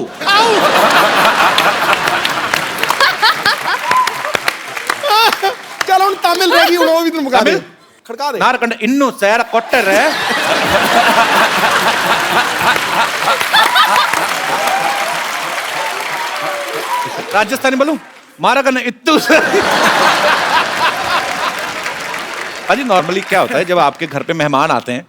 चलो तमिल रहेगी, वो भी तुम मुकाबले खड़का दे। नारकंड इन्नू सैर कोटर है। राजस्थानी बोलूं, मारा करना इत्तू। अजी नॉर्मली क्या होता है जब आपके घर पे मेहमान आते हैं,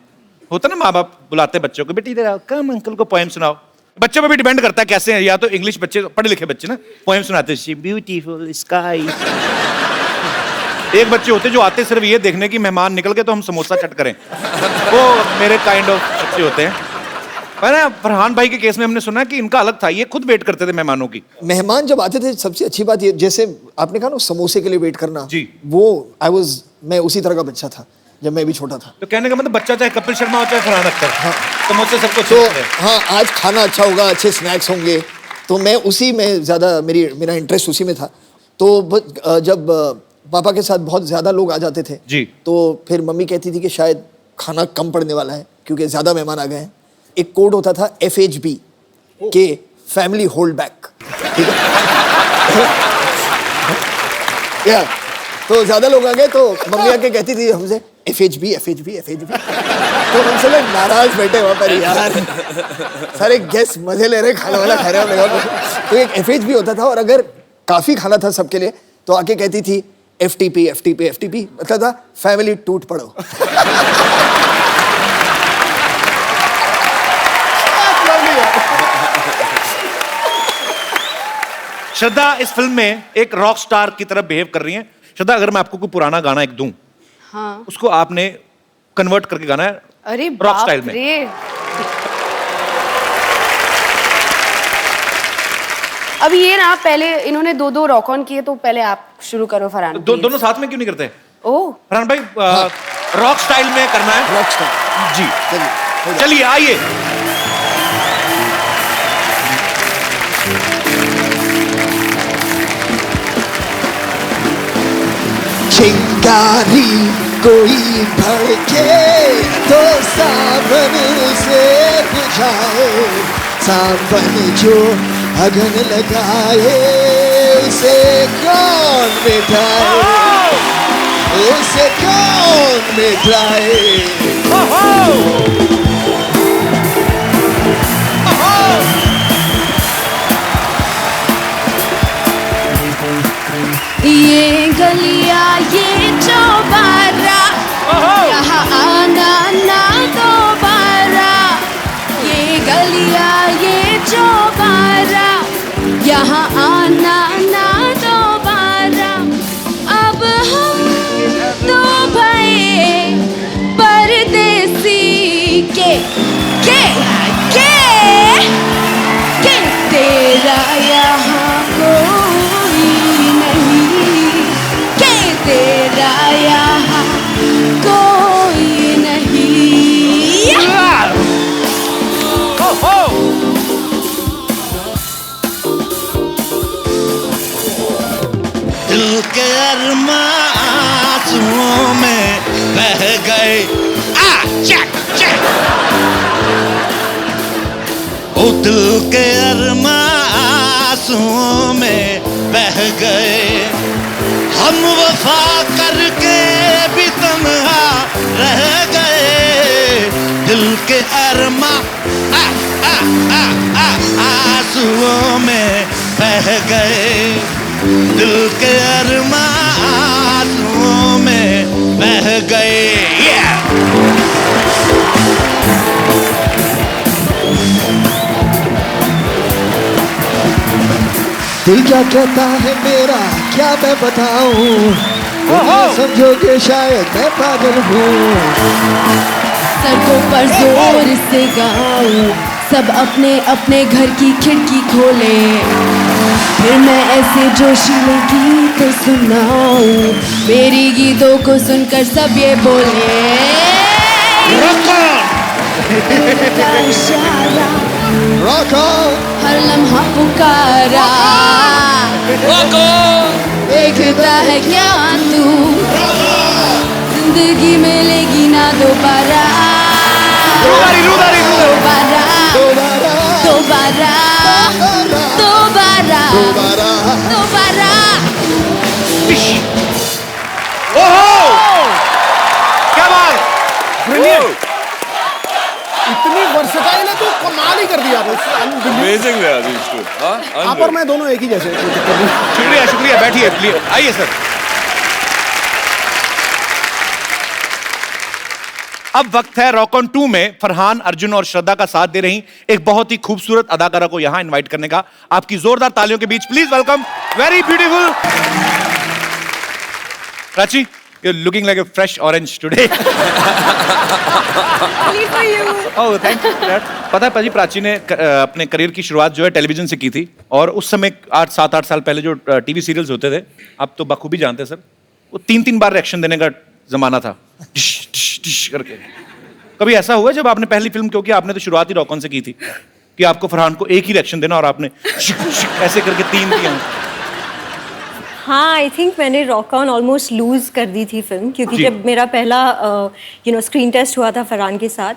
होता ना, माँ बाप बुलाते हैं बच्चों को, बेटी इधर आओ, कम अंकल को पोएम सुनाओ। बच्चों पे भी डिपेंड करता है कैसे हैं, या तो इंग्लिश बच्चे, पढ़े लिखे बच्चे ना पोएम सुनाते हैं, ब्यूटीफुल स्काई। एक बच्चे होते जो आते सिर्फ ये देखने की मेहमान निकल के तो हम समोसा चट करें, वो मेरे काइंड ऑफ बच्चे होते हैं। ना फरहान भाई के केस में हमने सुना कि इनका अलग था, ये खुद वेट करते थे मेहमानों की। मेहमान जब आते थे सबसे अच्छी बात ये, जैसे आपने कहा ना समोसे के लिए वेट करना जी, वो मैं उसी तरह का बच्चा था जब मैं भी छोटा था। तो कहने का मतलब बच्चा चाहे कपिल शर्मा हो चाहे फरहान अख्तर, हाँ, समोसे सबको तो हाँ, आज खाना अच्छा होगा, अच्छे स्नैक्स होंगे, तो मैं उसी में ज्यादा मेरा इंटरेस्ट उसी में था। तो जब पापा के साथ बहुत ज्यादा लोग आ जाते थे जी, तो फिर मम्मी कहती थी कि शायद खाना कम पड़ने वाला है क्योंकि ज्यादा मेहमान आ गए हैं। एक कोड होता था FHB के, फैमिली होल्ड बैक, ठीक है। या तो ज्यादा लोग आ गए तो मम्मी आके कहती थी हमसे FHB। तो हमसे लोग नाराज बैठे वहां पर, यार सारे गेस्ट मजे ले रहे, खाने वाला खा रहे हैं। तो एक FHB होता था, और अगर काफी खाना था सबके लिए तो आके कहती थी FTP मतलब था फैमिली टूट पड़ो। श्रद्धा इस फिल्म में एक रॉक स्टार की तरह बिहेव कर रही हैं। श्रद्धा, अगर मैं आपको कोई पुराना गाना एक दूं, हाँ, उसको आपने कन्वर्ट करके गाना है अरे रॉक स्टाइल में। अब ये ना, पहले इन्होंने दो रॉक ऑन किए, तो पहले आप शुरू करो फरहान। दोनों साथ में क्यों नहीं करते? ओह फरहान भाई रॉक स्टाइल में करना है। रॉक स्टार जी चलिए चलिए आइए। चिंगारी कोई भड़के तो सावन से बुझाए, सावन जो अगन लगाए उसे कौन मिटाए, उसे कौन मिटाए। ये गलियां ये चौबारा, यहाँ आना ना दोबारा। ये गलियां ये चौबारा, यहाँ आना ना दोबारा। अब हम तो भये परदेसी के तेरा यहाँ कोई नहीं, के तेरा यहाँ कोई नहीं। दिल के अरमां आंसुओं में बह गए। ओ दिल के अरमां आंसुओं में बह गए, हम वफा करके भी तन्हा रह गए। दिल के अरमां आंसुओं में बह गए, दिल के अरमां आंसुओं में बह गए। दिल क्या कहता है मेरा क्या मैं बताऊं, समझोगे शायद मैं पागल हूँ। सड़कों पर जोर से गाऊं, सब अपने अपने घर की खिड़की खोले, फिर मैं ऐसे जोशीले गीत सुनाऊं, मेरी गीतों को सुनकर सब ये बोले। इशारा हर लम्हा पुकारा, देखता है क्या तू, जिंदगी मिलेगी ना दोबारा, दोबारा दोबारा दोबारा दोबारा। क्या बात, इतनी वर्सटाइल है तो कमाल ही कर दिया आपने। अमेजिंग है आदिश तो। हाँ आप और मैं दोनों एक ही जैसे हैं, कोई दिक्कत नहीं। शुक्रिया शुक्रिया, बैठिए प्लीज, आइए सर। अब वक्त है रॉक ऑन 2 में फरहान, अर्जुन और श्रद्धा का साथ दे रही एक बहुत ही खूबसूरत अदाकारा को यहां इनवाइट करने का। आपकी जोरदार तालियों के बीच please welcome very beautiful Prachi. You're looking like a fresh orange today. Oh, thank you for that. पता है पाजी, प्राची ने अपने करियर की शुरुआत जो है टेलीविजन से की थी, और उस समय 7-8 साल पहले जो टीवी सीरियल्स होते थे, आप तो बखूबी जानते हैं सर, वो 3-3 बार रिएक्शन देने का जमाना था, डिश डिश डिश करके। कभी ऐसा हुआ जब आपने पहली फिल्म, क्योंकि आपने तो शुरुआत ही रॉक ऑन से की थी, कि आपको फरहान को एक ही रिएक्शन देना और आपने ऐसे करके 3 दिया? हाँ, आई थिंक मैंने रॉक ऑन ऑलमोस्ट लूज कर दी थी फिल्म, क्योंकि जब मेरा पहला स्क्रीन टेस्ट हुआ था फरहान के साथ,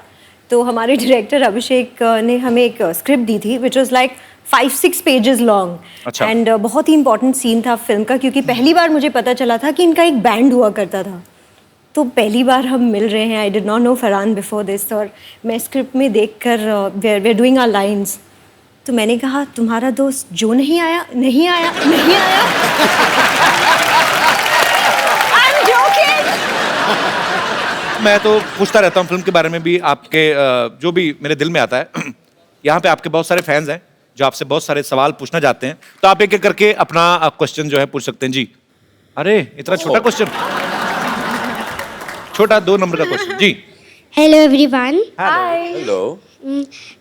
तो हमारे डायरेक्टर अभिषेक ने हमें एक स्क्रिप्ट दी थी which was like 5-6 pages long, and बहुत ही इंपॉर्टेंट सीन था फिल्म का, क्योंकि पहली बार मुझे पता चला था कि इनका एक बैंड हुआ करता था। तो पहली बार हम मिल रहे हैं, I did not know Farhan before this, और मैं स्क्रिप्ट में देखकर we are doing our lines, तो मैंने कहा तुम्हारा दोस्त जो नहीं आया नहीं आया नहीं आया। I'm joking. मैं तो पूछता रहता हूँ फिल्म के बारे में भी, आपके जो भी मेरे दिल में आता है। यहाँ पे आपके बहुत सारे फैंस हैं जो आपसे बहुत सारे सवाल पूछना चाहते हैं, तो आप एक एक करके अपना क्वेश्चन जो है पूछ सकते हैं जी। अरे इतना छोटा क्वेश्चन, छोटा 2 नंबर का क्वेश्चन जी। Hello everyone. Hi. Hello.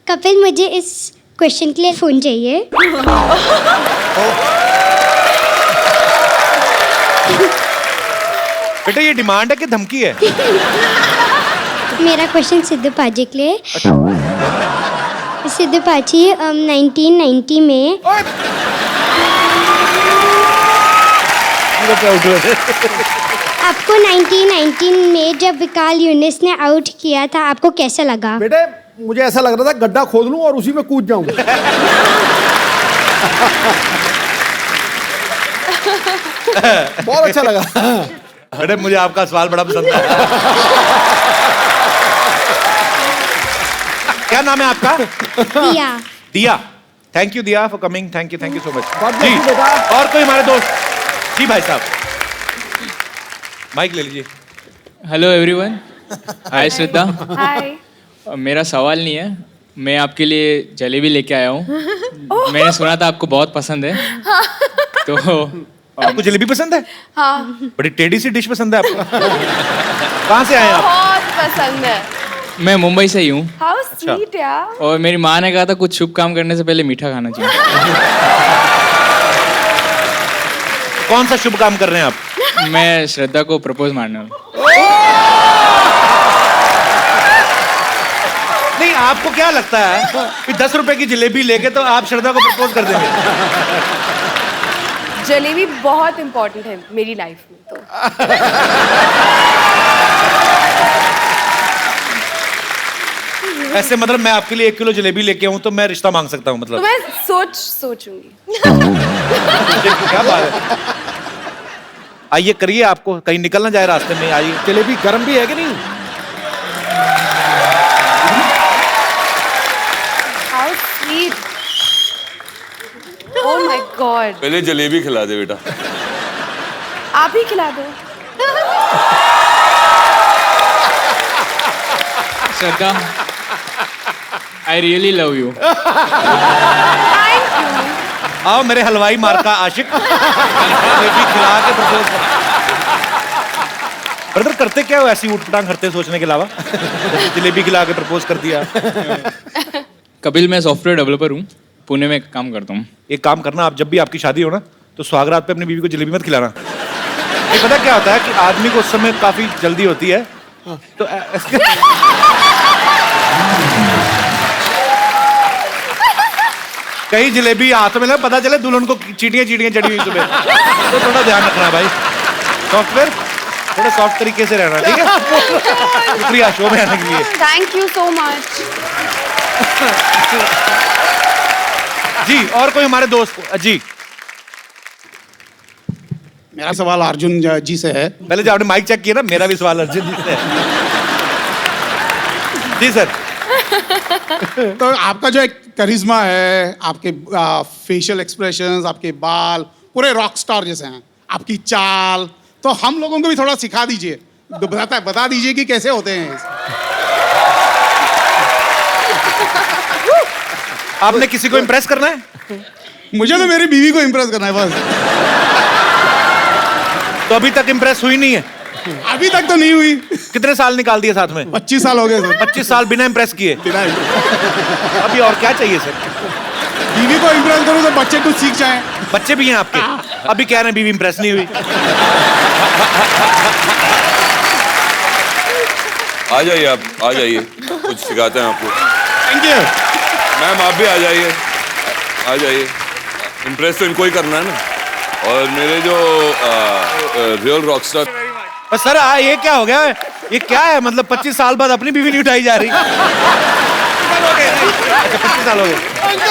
Kapil, मुझे इस क्वेश्चन के लिए फोन चाहिए। बेटा ये डिमांड है कि धमकी है? मेरा क्वेश्चन सिद्धू पाजी के लिए। सिद्धू पाजी 1990 में आपको 1919 में जब विकाल यूनिस ने आउट किया था, आपको कैसा लगा? बेटे मुझे ऐसा लग रहा था गड्ढा खोद लूं और उसी में कूद जाऊं। बहुत अच्छा लगा। बेटे मुझे आपका सवाल बड़ा पसंद है। क्या नाम है आपका? Diya. Diya. Thank you Diya for coming. Thank you so much. God bless जी you, बेटा। और कोई हमारे दोस्त? जी भाई साहब माइक ले लीजिए। Hello everyone. Hi Shraddha. Hi. मेरा सवाल नहीं है, मैं आपके लिए जलेबी लेके आया हूँ। मैंने सुना था आपको बहुत पसंद है। तो आपको जलेबी पसंद है? हाँ। बड़ी टेढ़ी सी डिश पसंद है आपको। कहाँ से आए आप? बहुत पसंद है। मैं मुंबई से ही हूँ। हाउ स्वीट यार। और मेरी माँ ने कहा था कुछ शुभ काम करने से पहले मीठा खाना चाहिए। कौन सा शुभ काम कर रहे हैं आप? मैं श्रद्धा को प्रपोज मारने वाला हूँ। नहीं आपको क्या लगता है कि 10 रुपए की जलेबी लेके तो आप श्रद्धा को प्रपोज कर देंगे? जलेबी बहुत इम्पोर्टेंट है मेरी लाइफ में तो। ऐसे मतलब मैं आपके लिए 1 किलो जलेबी लेके आऊं तो मैं रिश्ता मांग सकता हूं मतलब? तो मैं सोचूंगी। क्या बात है। आइए करिए, आपको कहीं निकल ना जाए रास्ते में। आइए। जलेबी गर्म भी है कि नहीं? How sweet. Oh my God. पहले जलेबी खिला दे बेटा। आप ही खिला दो। श्रद्धा आई रियली लव यू। आओ मेरे हलवाई मार का आशिक। जलेबी खिला के प्रपोज। ब्रदर करते क्या हो ऐसी उठपटांग करते सोचने के अलावा? जलेबी खिला के प्रपोज कर दिया। कपिल मैं सॉफ्टवेयर डेवलपर हूँ, पुणे में काम करता हूँ। एक काम करना, आप जब भी आपकी शादी हो ना तो सुहागरात पे अपनी बीवी को जलेबी मत खिलाना। ये पता क्या होता है कि आदमी को उस समय काफी जल्दी होती है तो कहीं जलेबी हाथ में ना पता चले दुल्हन को चीटियां चढ़ी हुई सुबह। तो थोड़ा ध्यान रखना भाई। सॉफ्टवेयर थोड़ा सॉफ्ट तरीके से रहना, ठीक है? शुक्रिया शो में आने के लिए। Thank you so much. जी और कोई हमारे दोस्त? जी मेरा सवाल अर्जुन जी से है। पहले जो आपने माइक चेक किया ना, मेरा भी सवाल अर्जुन जी से है। जी सर। तो आपका जो एक करिश्मा है, आपके फेशियल एक्सप्रेशंस, आपके बाल पूरे रॉक स्टार जैसे हैं, आपकी चाल, तो हम लोगों को भी थोड़ा सिखा दीजिए। बता दीजिए कि कैसे होते हैं। आपने किसी को इम्प्रेस करना है? मुझे तो मेरी बीवी को इम्प्रेस करना है बस। तो अभी तक इम्प्रेस हुई नहीं है? अभी तक तो नहीं हुई। कितने साल निकाल दिए साथ में? 25 साल हो गए सर। 25 साल बिना इम्प्रेस किए? अभी और क्या चाहिए सर? बीवी को इम्प्रेस करूं तो बच्चे कुछ सीख जाएं। बच्चे भी हैं आपके? अभी कह रहे हैं बीवी इम्प्रेस नहीं हुई। आ जाइए आप, आ जाइए, कुछ सिखाते हैं आपको। थैंक यू मैम, आप भी आ जाइए, आ जाइए। इम्प्रेस तो इनको ही करना है ना। और मेरे जो रियल रॉकस्टार। सर ये क्या हो गया? ये क्या है? मतलब 25 साल बाद अपनी बीवी नहीं उठाई जा रही? 25 साल हो गए।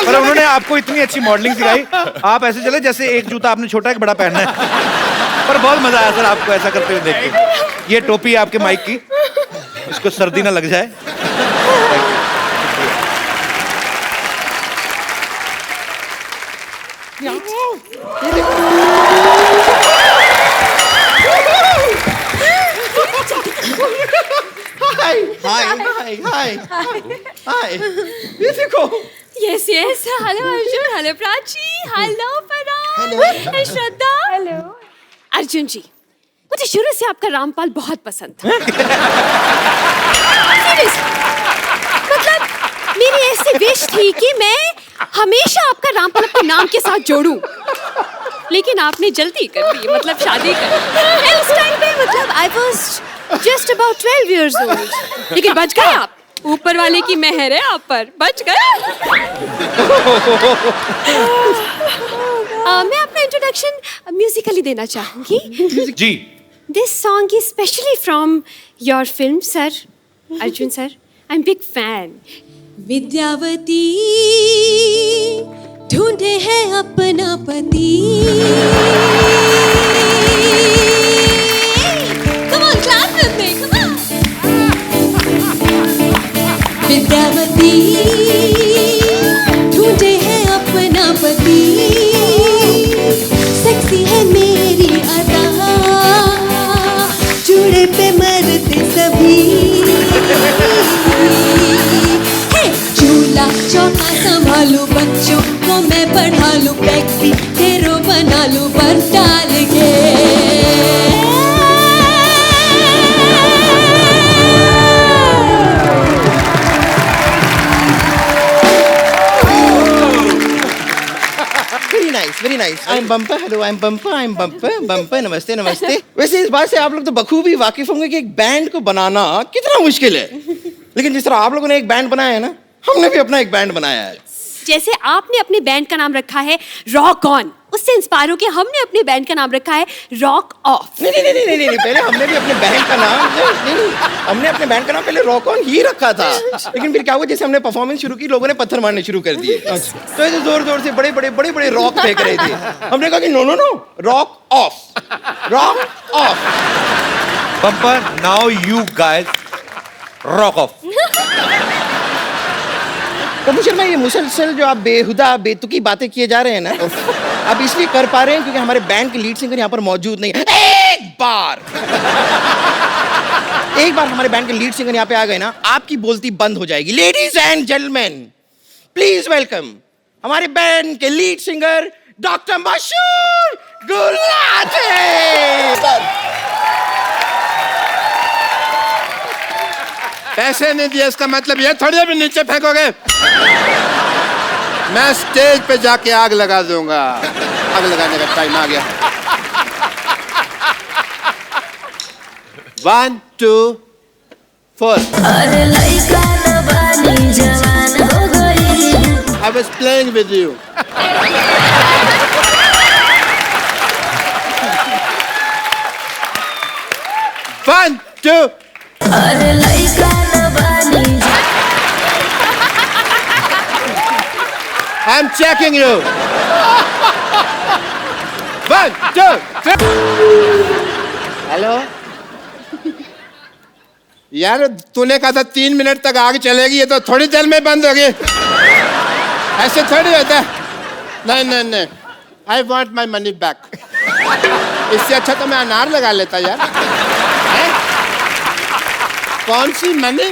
पर उन्होंने आपको इतनी अच्छी मॉडलिंग सिखाई, आप ऐसे चले जैसे एक जूता आपने छोटा एक बड़ा पहनना है। पर बहुत मजा आया सर आपको ऐसा करते हुए देख के। ये टोपी है आपके माइक की, इसको सर्दी ना लग जाए। हाय। ये देखो। Yes, yes. Hello, Arjun. Hello, Prachi. Hello, Farhan. Hello. Shraddha. Hello. Arjun जी, मुझे शुरू से आपका रामपाल बहुत पसंद था। मतलब मेरी ऐसी विश थी कि मैं हमेशा आपका रामपाल अपने नाम के साथ जोड़ूं। लेकिन आपने जल्दी कर दी, मतलब शादी कर दी। उस टाइम पे मतलब I was just about 12 years old, लेकिन बच गए आप। ऊपर वाले की मेहर है आप पर, बच गए। मैं अपना इंट्रोडक्शन म्यूजिकली देना चाहूंगी। जी। This song is specially from your film, sir. Arjun sir, I'm big fan. Vidyavati ढूंढे है अपना पति। Come on, clap with me, come on. Vidyavati ढूंढे है अपना पति। सेक्सी है मेरी अदा, जुड़े पे मरते सभी। चूल्हा चौका संभालू, बच्चों को मैं पढ़ा लूं, टैक्सी हीरो बना लूं बर्फ डाल के। Very nice. I am bumper, hello I am bumper, I am bumper, bumper, नमस्ते नमस्ते। वैसे इस बात से आप लोग तो बखूबी वाकिफ होंगे कि एक बैंड को बनाना कितना मुश्किल है, लेकिन जिस तरह आप लोगों ने एक बैंड बनाया है ना, हमने भी अपना एक बैंड बनाया है। जैसे आपने अपने बैंड का नाम रखा है रॉक ऑन, उससे इंस्पायर होकर हमने अपने बैंड का नाम रखा है रॉक ऑफ। नहीं, पहले हमने भी अपने बैंड का नाम हमने अपने बैंड का नाम पहले रॉक ऑन ही रखा था, लेकिन फिर क्या हुआ, जैसे हमने परफॉर्मेंस शुरू की, लोगों ने पत्थर मारने शुरू कर दिए। तो ऐसे जोर से बड़े रॉक फेंक रहे थे। हमने कहा कि no, rock off, rock off. Bumper, now you guys rock off. तो मुझे ये मुसलसल जो आप बेहुदा बेतुकी बातें किए जा रहे हैं ना, आप इसलिए कर पा रहे हैं क्योंकि हमारे बैंड के लीड सिंगर यहाँ पर मौजूद नहीं है। एक बार हमारे बैंड के लीड सिंगर यहाँ पे आ गए ना, आपकी बोलती बंद हो जाएगी। Ladies and gentleman, please welcome हमारे बैंड के लीड सिंगर डॉक्टर मशहूर गुलाटी। पैसे नहीं दिए इसका मतलब ये थोड़ी भी नीचे फेंकोगे। मैं स्टेज पे जाके आग लगा दूंगा। आग लगाने का टाइम आ गया। 1 2 4। I was playing with you. 1 2। I'm checking you. 1 2 3। Hello यार, तूने कहा था 3 मिनट तक आग चलेगी, ये तो थोड़ी देर में बंद होगी। ऐसे थोड़ी होता है। नहीं, I want my money back। इससे अच्छा तो मैं अनार लगा लेता यार। कौन सी मनी?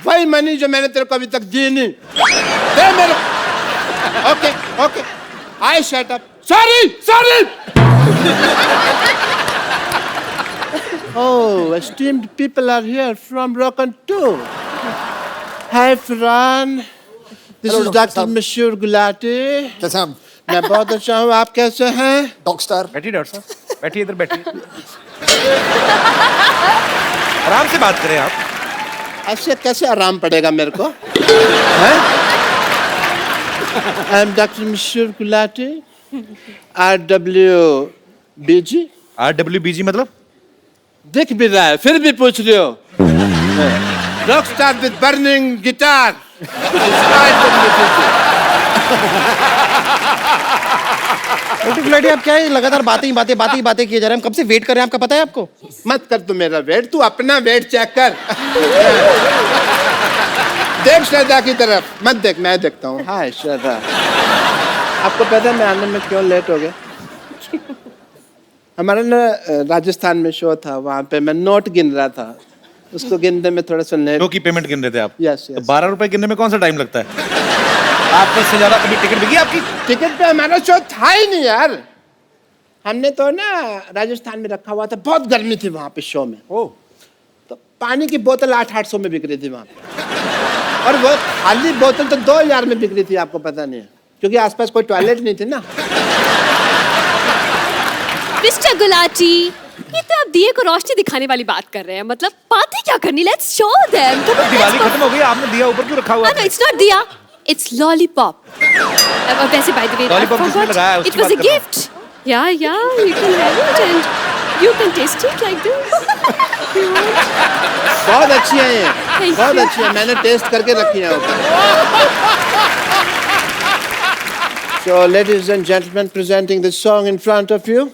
वही मनी जो मैंने तेरे को अभी तक दी नहीं। दे मेरे। Okay, I shut up। Sorry। Oh, esteemed people are here from Rock on Tour. Hi, Fran. This is Dr. Mashur Gulati. कैसे हम? मैं बहुत अच्छा हूँ, आप कैसे हैं? डॉक्टर बैठिए डॉक्टर साहब, बैठिए इधर बैठिए। आराम से बात करें आप। ऐसे कैसे आराम पड़ेगा मेरे को? I am Dr. Mashur Gulati, RWBG। RWBG मतलब? दिख भी रहा है, फिर भी पूछ रहे हो। Rock star with burning guitar. Doctor Gulati, आप क्या है लगातार बातें किए जा रहे हैं? हम कब से वेट कर रहे हैं, आपका पता है आपको? मत कर तू मेरा वेट, तू अपना वेट चेक कर। देख श्रद्धा की तरफ मत देख, मैं देखता हूँ। हाय श्रद्धा, आपको पता है मैं आने में क्यों लेट हो गया? हमारा ना राजस्थान में शो था, वहाँ पे मैं नोट गिन रहा था, उसको गिनने में थोड़ा सा लेट। शो की पेमेंट गिन रहे थे आप? यस। तो 12 रुपए गिनने में कौन सा टाइम लगता है? आपको इससे ज्यादा कभी टिकट बिकी आपकी? टिकट पे हमारा शो था ही नहीं यार। हमने तो ना राजस्थान में रखा हुआ था, बहुत गर्मी थी वहाँ पे शो में। तो पानी की बोतल 800 में बिक रही थी वहाँ पे, और वो खाली बोतल तो 2000 में बिक रही थी, आपको पता नहीं है, क्योंकि आसपास कोई टॉयलेट नहीं थी ना। मिस्टर गुलाटी, ये तो आप दिए को रोशनी दिखाने वाली बात कर रहे हैं। मतलब बातें क्या करनी, लेट्स शो देम। दिवाली खत्म हो गई, आपने दिया ऊपर क्यों रखा हुआ है? No, it's not Diya, it's lollipop. वैसे बाय द वे, लॉलीपॉप किसने लगाया? It was a gift. या you can have it and you can taste it like this. बहुत अच्छी है ये, Thank बहुत you. अच्छी है, मैंने टेस्ट करके रखी है So ladies and gentlemen, presenting this song in front of you.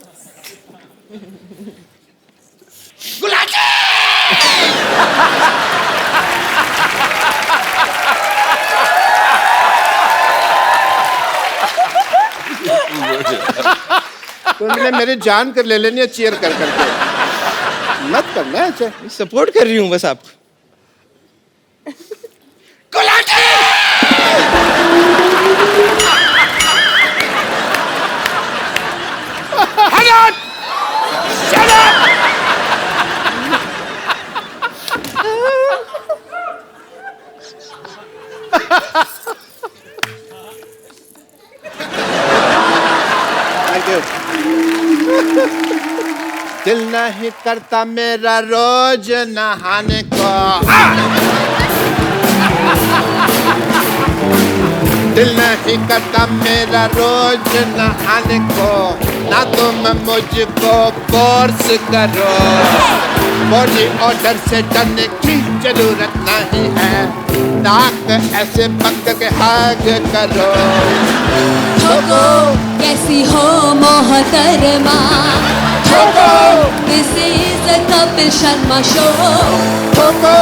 तुमने मेरी जान कर ले लेनी है चीयर कर करके। मत करना है, अच्छा सपोर्ट कर रही हूँ बस आप। Thank you. दिल नहीं करता मेरा रोज नहाने को। दिल नहीं करता मेरा रोज नहाने को, ना तुम मुझको फोर्स करो। बॉडी ऑर्डर से डरने की जरूरत नहीं है, नाक ऐसे पक के हाग करो। ठोको कैसी हो मोहतरमा, ठोको this is a Kapil Sharma show, ठोको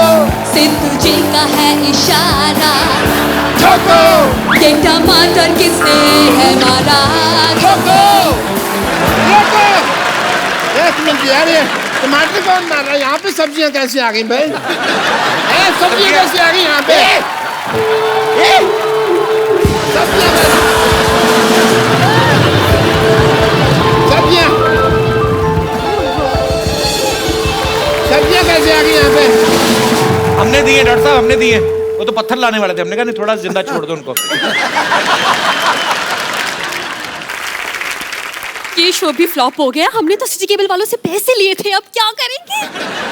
सिद्धू जी का है इशारा, ठोको ये टमाटर किसने है मारा, ठोको। एक मिनट यार, ये टमाटर कौन मार रहा है? यहाँ पे सब्जियाँ कैसे आ गई भाई? सब्जियाँ कैसे आ गई यहाँ पे? सब्जियाँ कैसे आ गई यहाँ पे? हमने दिए डॉक्टर साहब, हमने दिए। वो तो पत्थर लाने वाले थे, हमने कहा नहीं थोड़ा जिंदा छोड़ दो उनको। ये शो भी फ्लॉप हो गया। हमने तो सिटी केबल वालों से पैसे लिए थे, अब क्या करेंगे?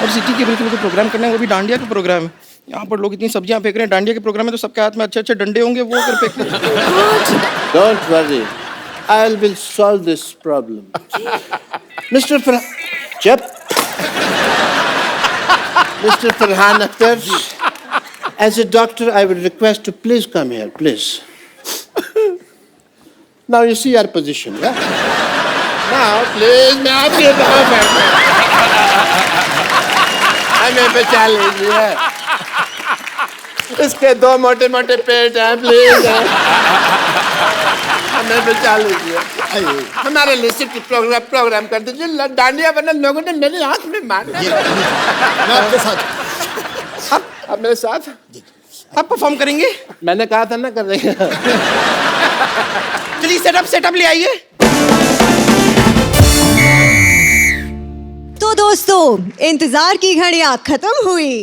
और सिटी केबल के लिए प्रोग्राम करना है, वो भी डांडिया का प्रोग्राम है। यहाँ पर लोग इतनी सब्जियां फेंक रहे हैं, डांडिया के प्रोग्राम में तो सबके हाथ में अच्छे अच्छे डंडे होंगे, वो कर फेंकते हैं। Don't worry, I will solve this problem. Mr. Mr. Farhan Akhtar, as a doctor, I would request to please come here, please. Now you see our position, yeah? Now, please, मैं आपके कहाँ बैठूं? हमें बचा लीजिए। इसके दो मोटे मोटे पेट हैं, प्लीज। हमें बचा लीजिए। हमारे लिए सिटी प्रोग्राम कर दीजिए। डांडिया वरना लोगों ने मेरे हाथ में मारा। मैं आपके साथ। आप मेरे साथ? आप परफॉर्म करेंगे? मैंने कहा था ना कर देंगे। चलिए सेटअप ले आइए। तो दोस्तों, इंतजार की घड़ियां खत्म हुई।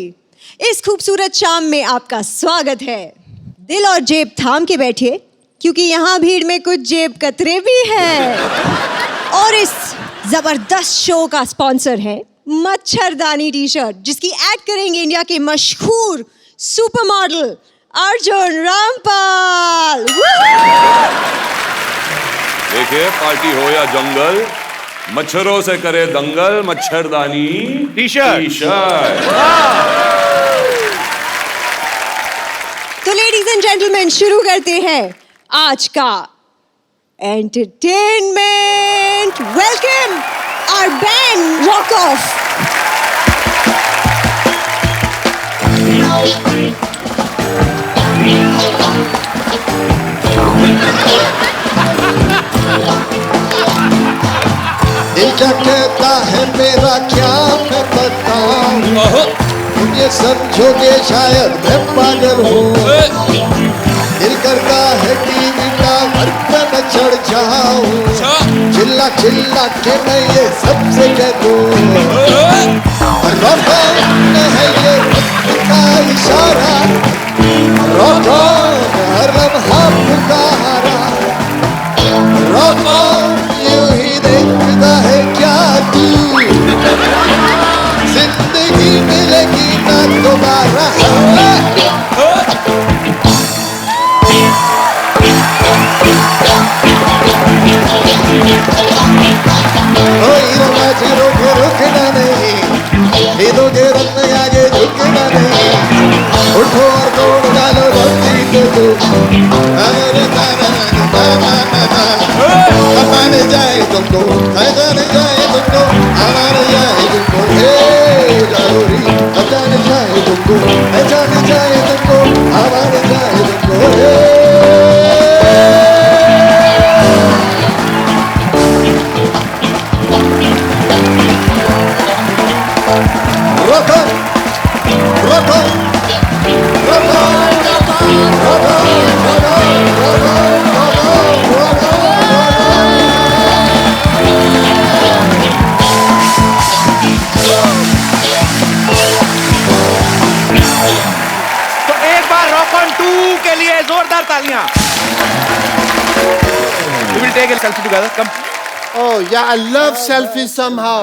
इस खूबसूरत शाम में आपका स्वागत है। दिल और जेब थाम के बैठिए, क्योंकि यहाँ भीड़ में कुछ जेब कतरे भी हैं। और इस जबरदस्त शो का स्पॉन्सर है मच्छरदानी टी शर्ट, जिसकी ऐड करेंगे इंडिया के मशहूर सुपर मॉडल अर्जुन रामपाल। देखिए, पार्टी हो या जंगल, मच्छरों से करे दंगल, मच्छरदानी टी शर्ट। तो लेडीज एंड जेंटलमैन, शुरू करते हैं आज का entertainment. Welcome our band rock off. दिल क्या कहता है मेरा क्या मैं बताऊं, तुम ये समझोगे शायद मैं पागल हूँ। दिल करता है टीवी टावर पे मैं चढ़ जाऊं, चिल्ला चिल्ला के मैं ये सबसे कह दूं, रोकन है ये वक्त का इशारा, रोकन हर लम्हा पुकारा, रोकन यूं ही देखता है क्या take a selfie together. Come. Oh yeah, I love selfies somehow.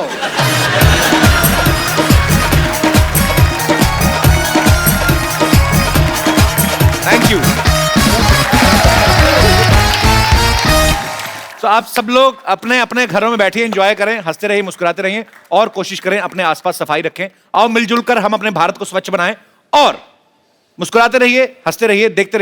Thank you. तो आप सब लोग अपने अपने घरों में बैठिए, एंजॉय करें, हंसते रहिए, मुस्कुराते रहिए और कोशिश करें अपने आसपास सफाई रखें। आओ मिलजुल कर हम अपने भारत को स्वच्छ बनाएं और मुस्कुराते रहिए, हंसते रहिए, देखते रहिए।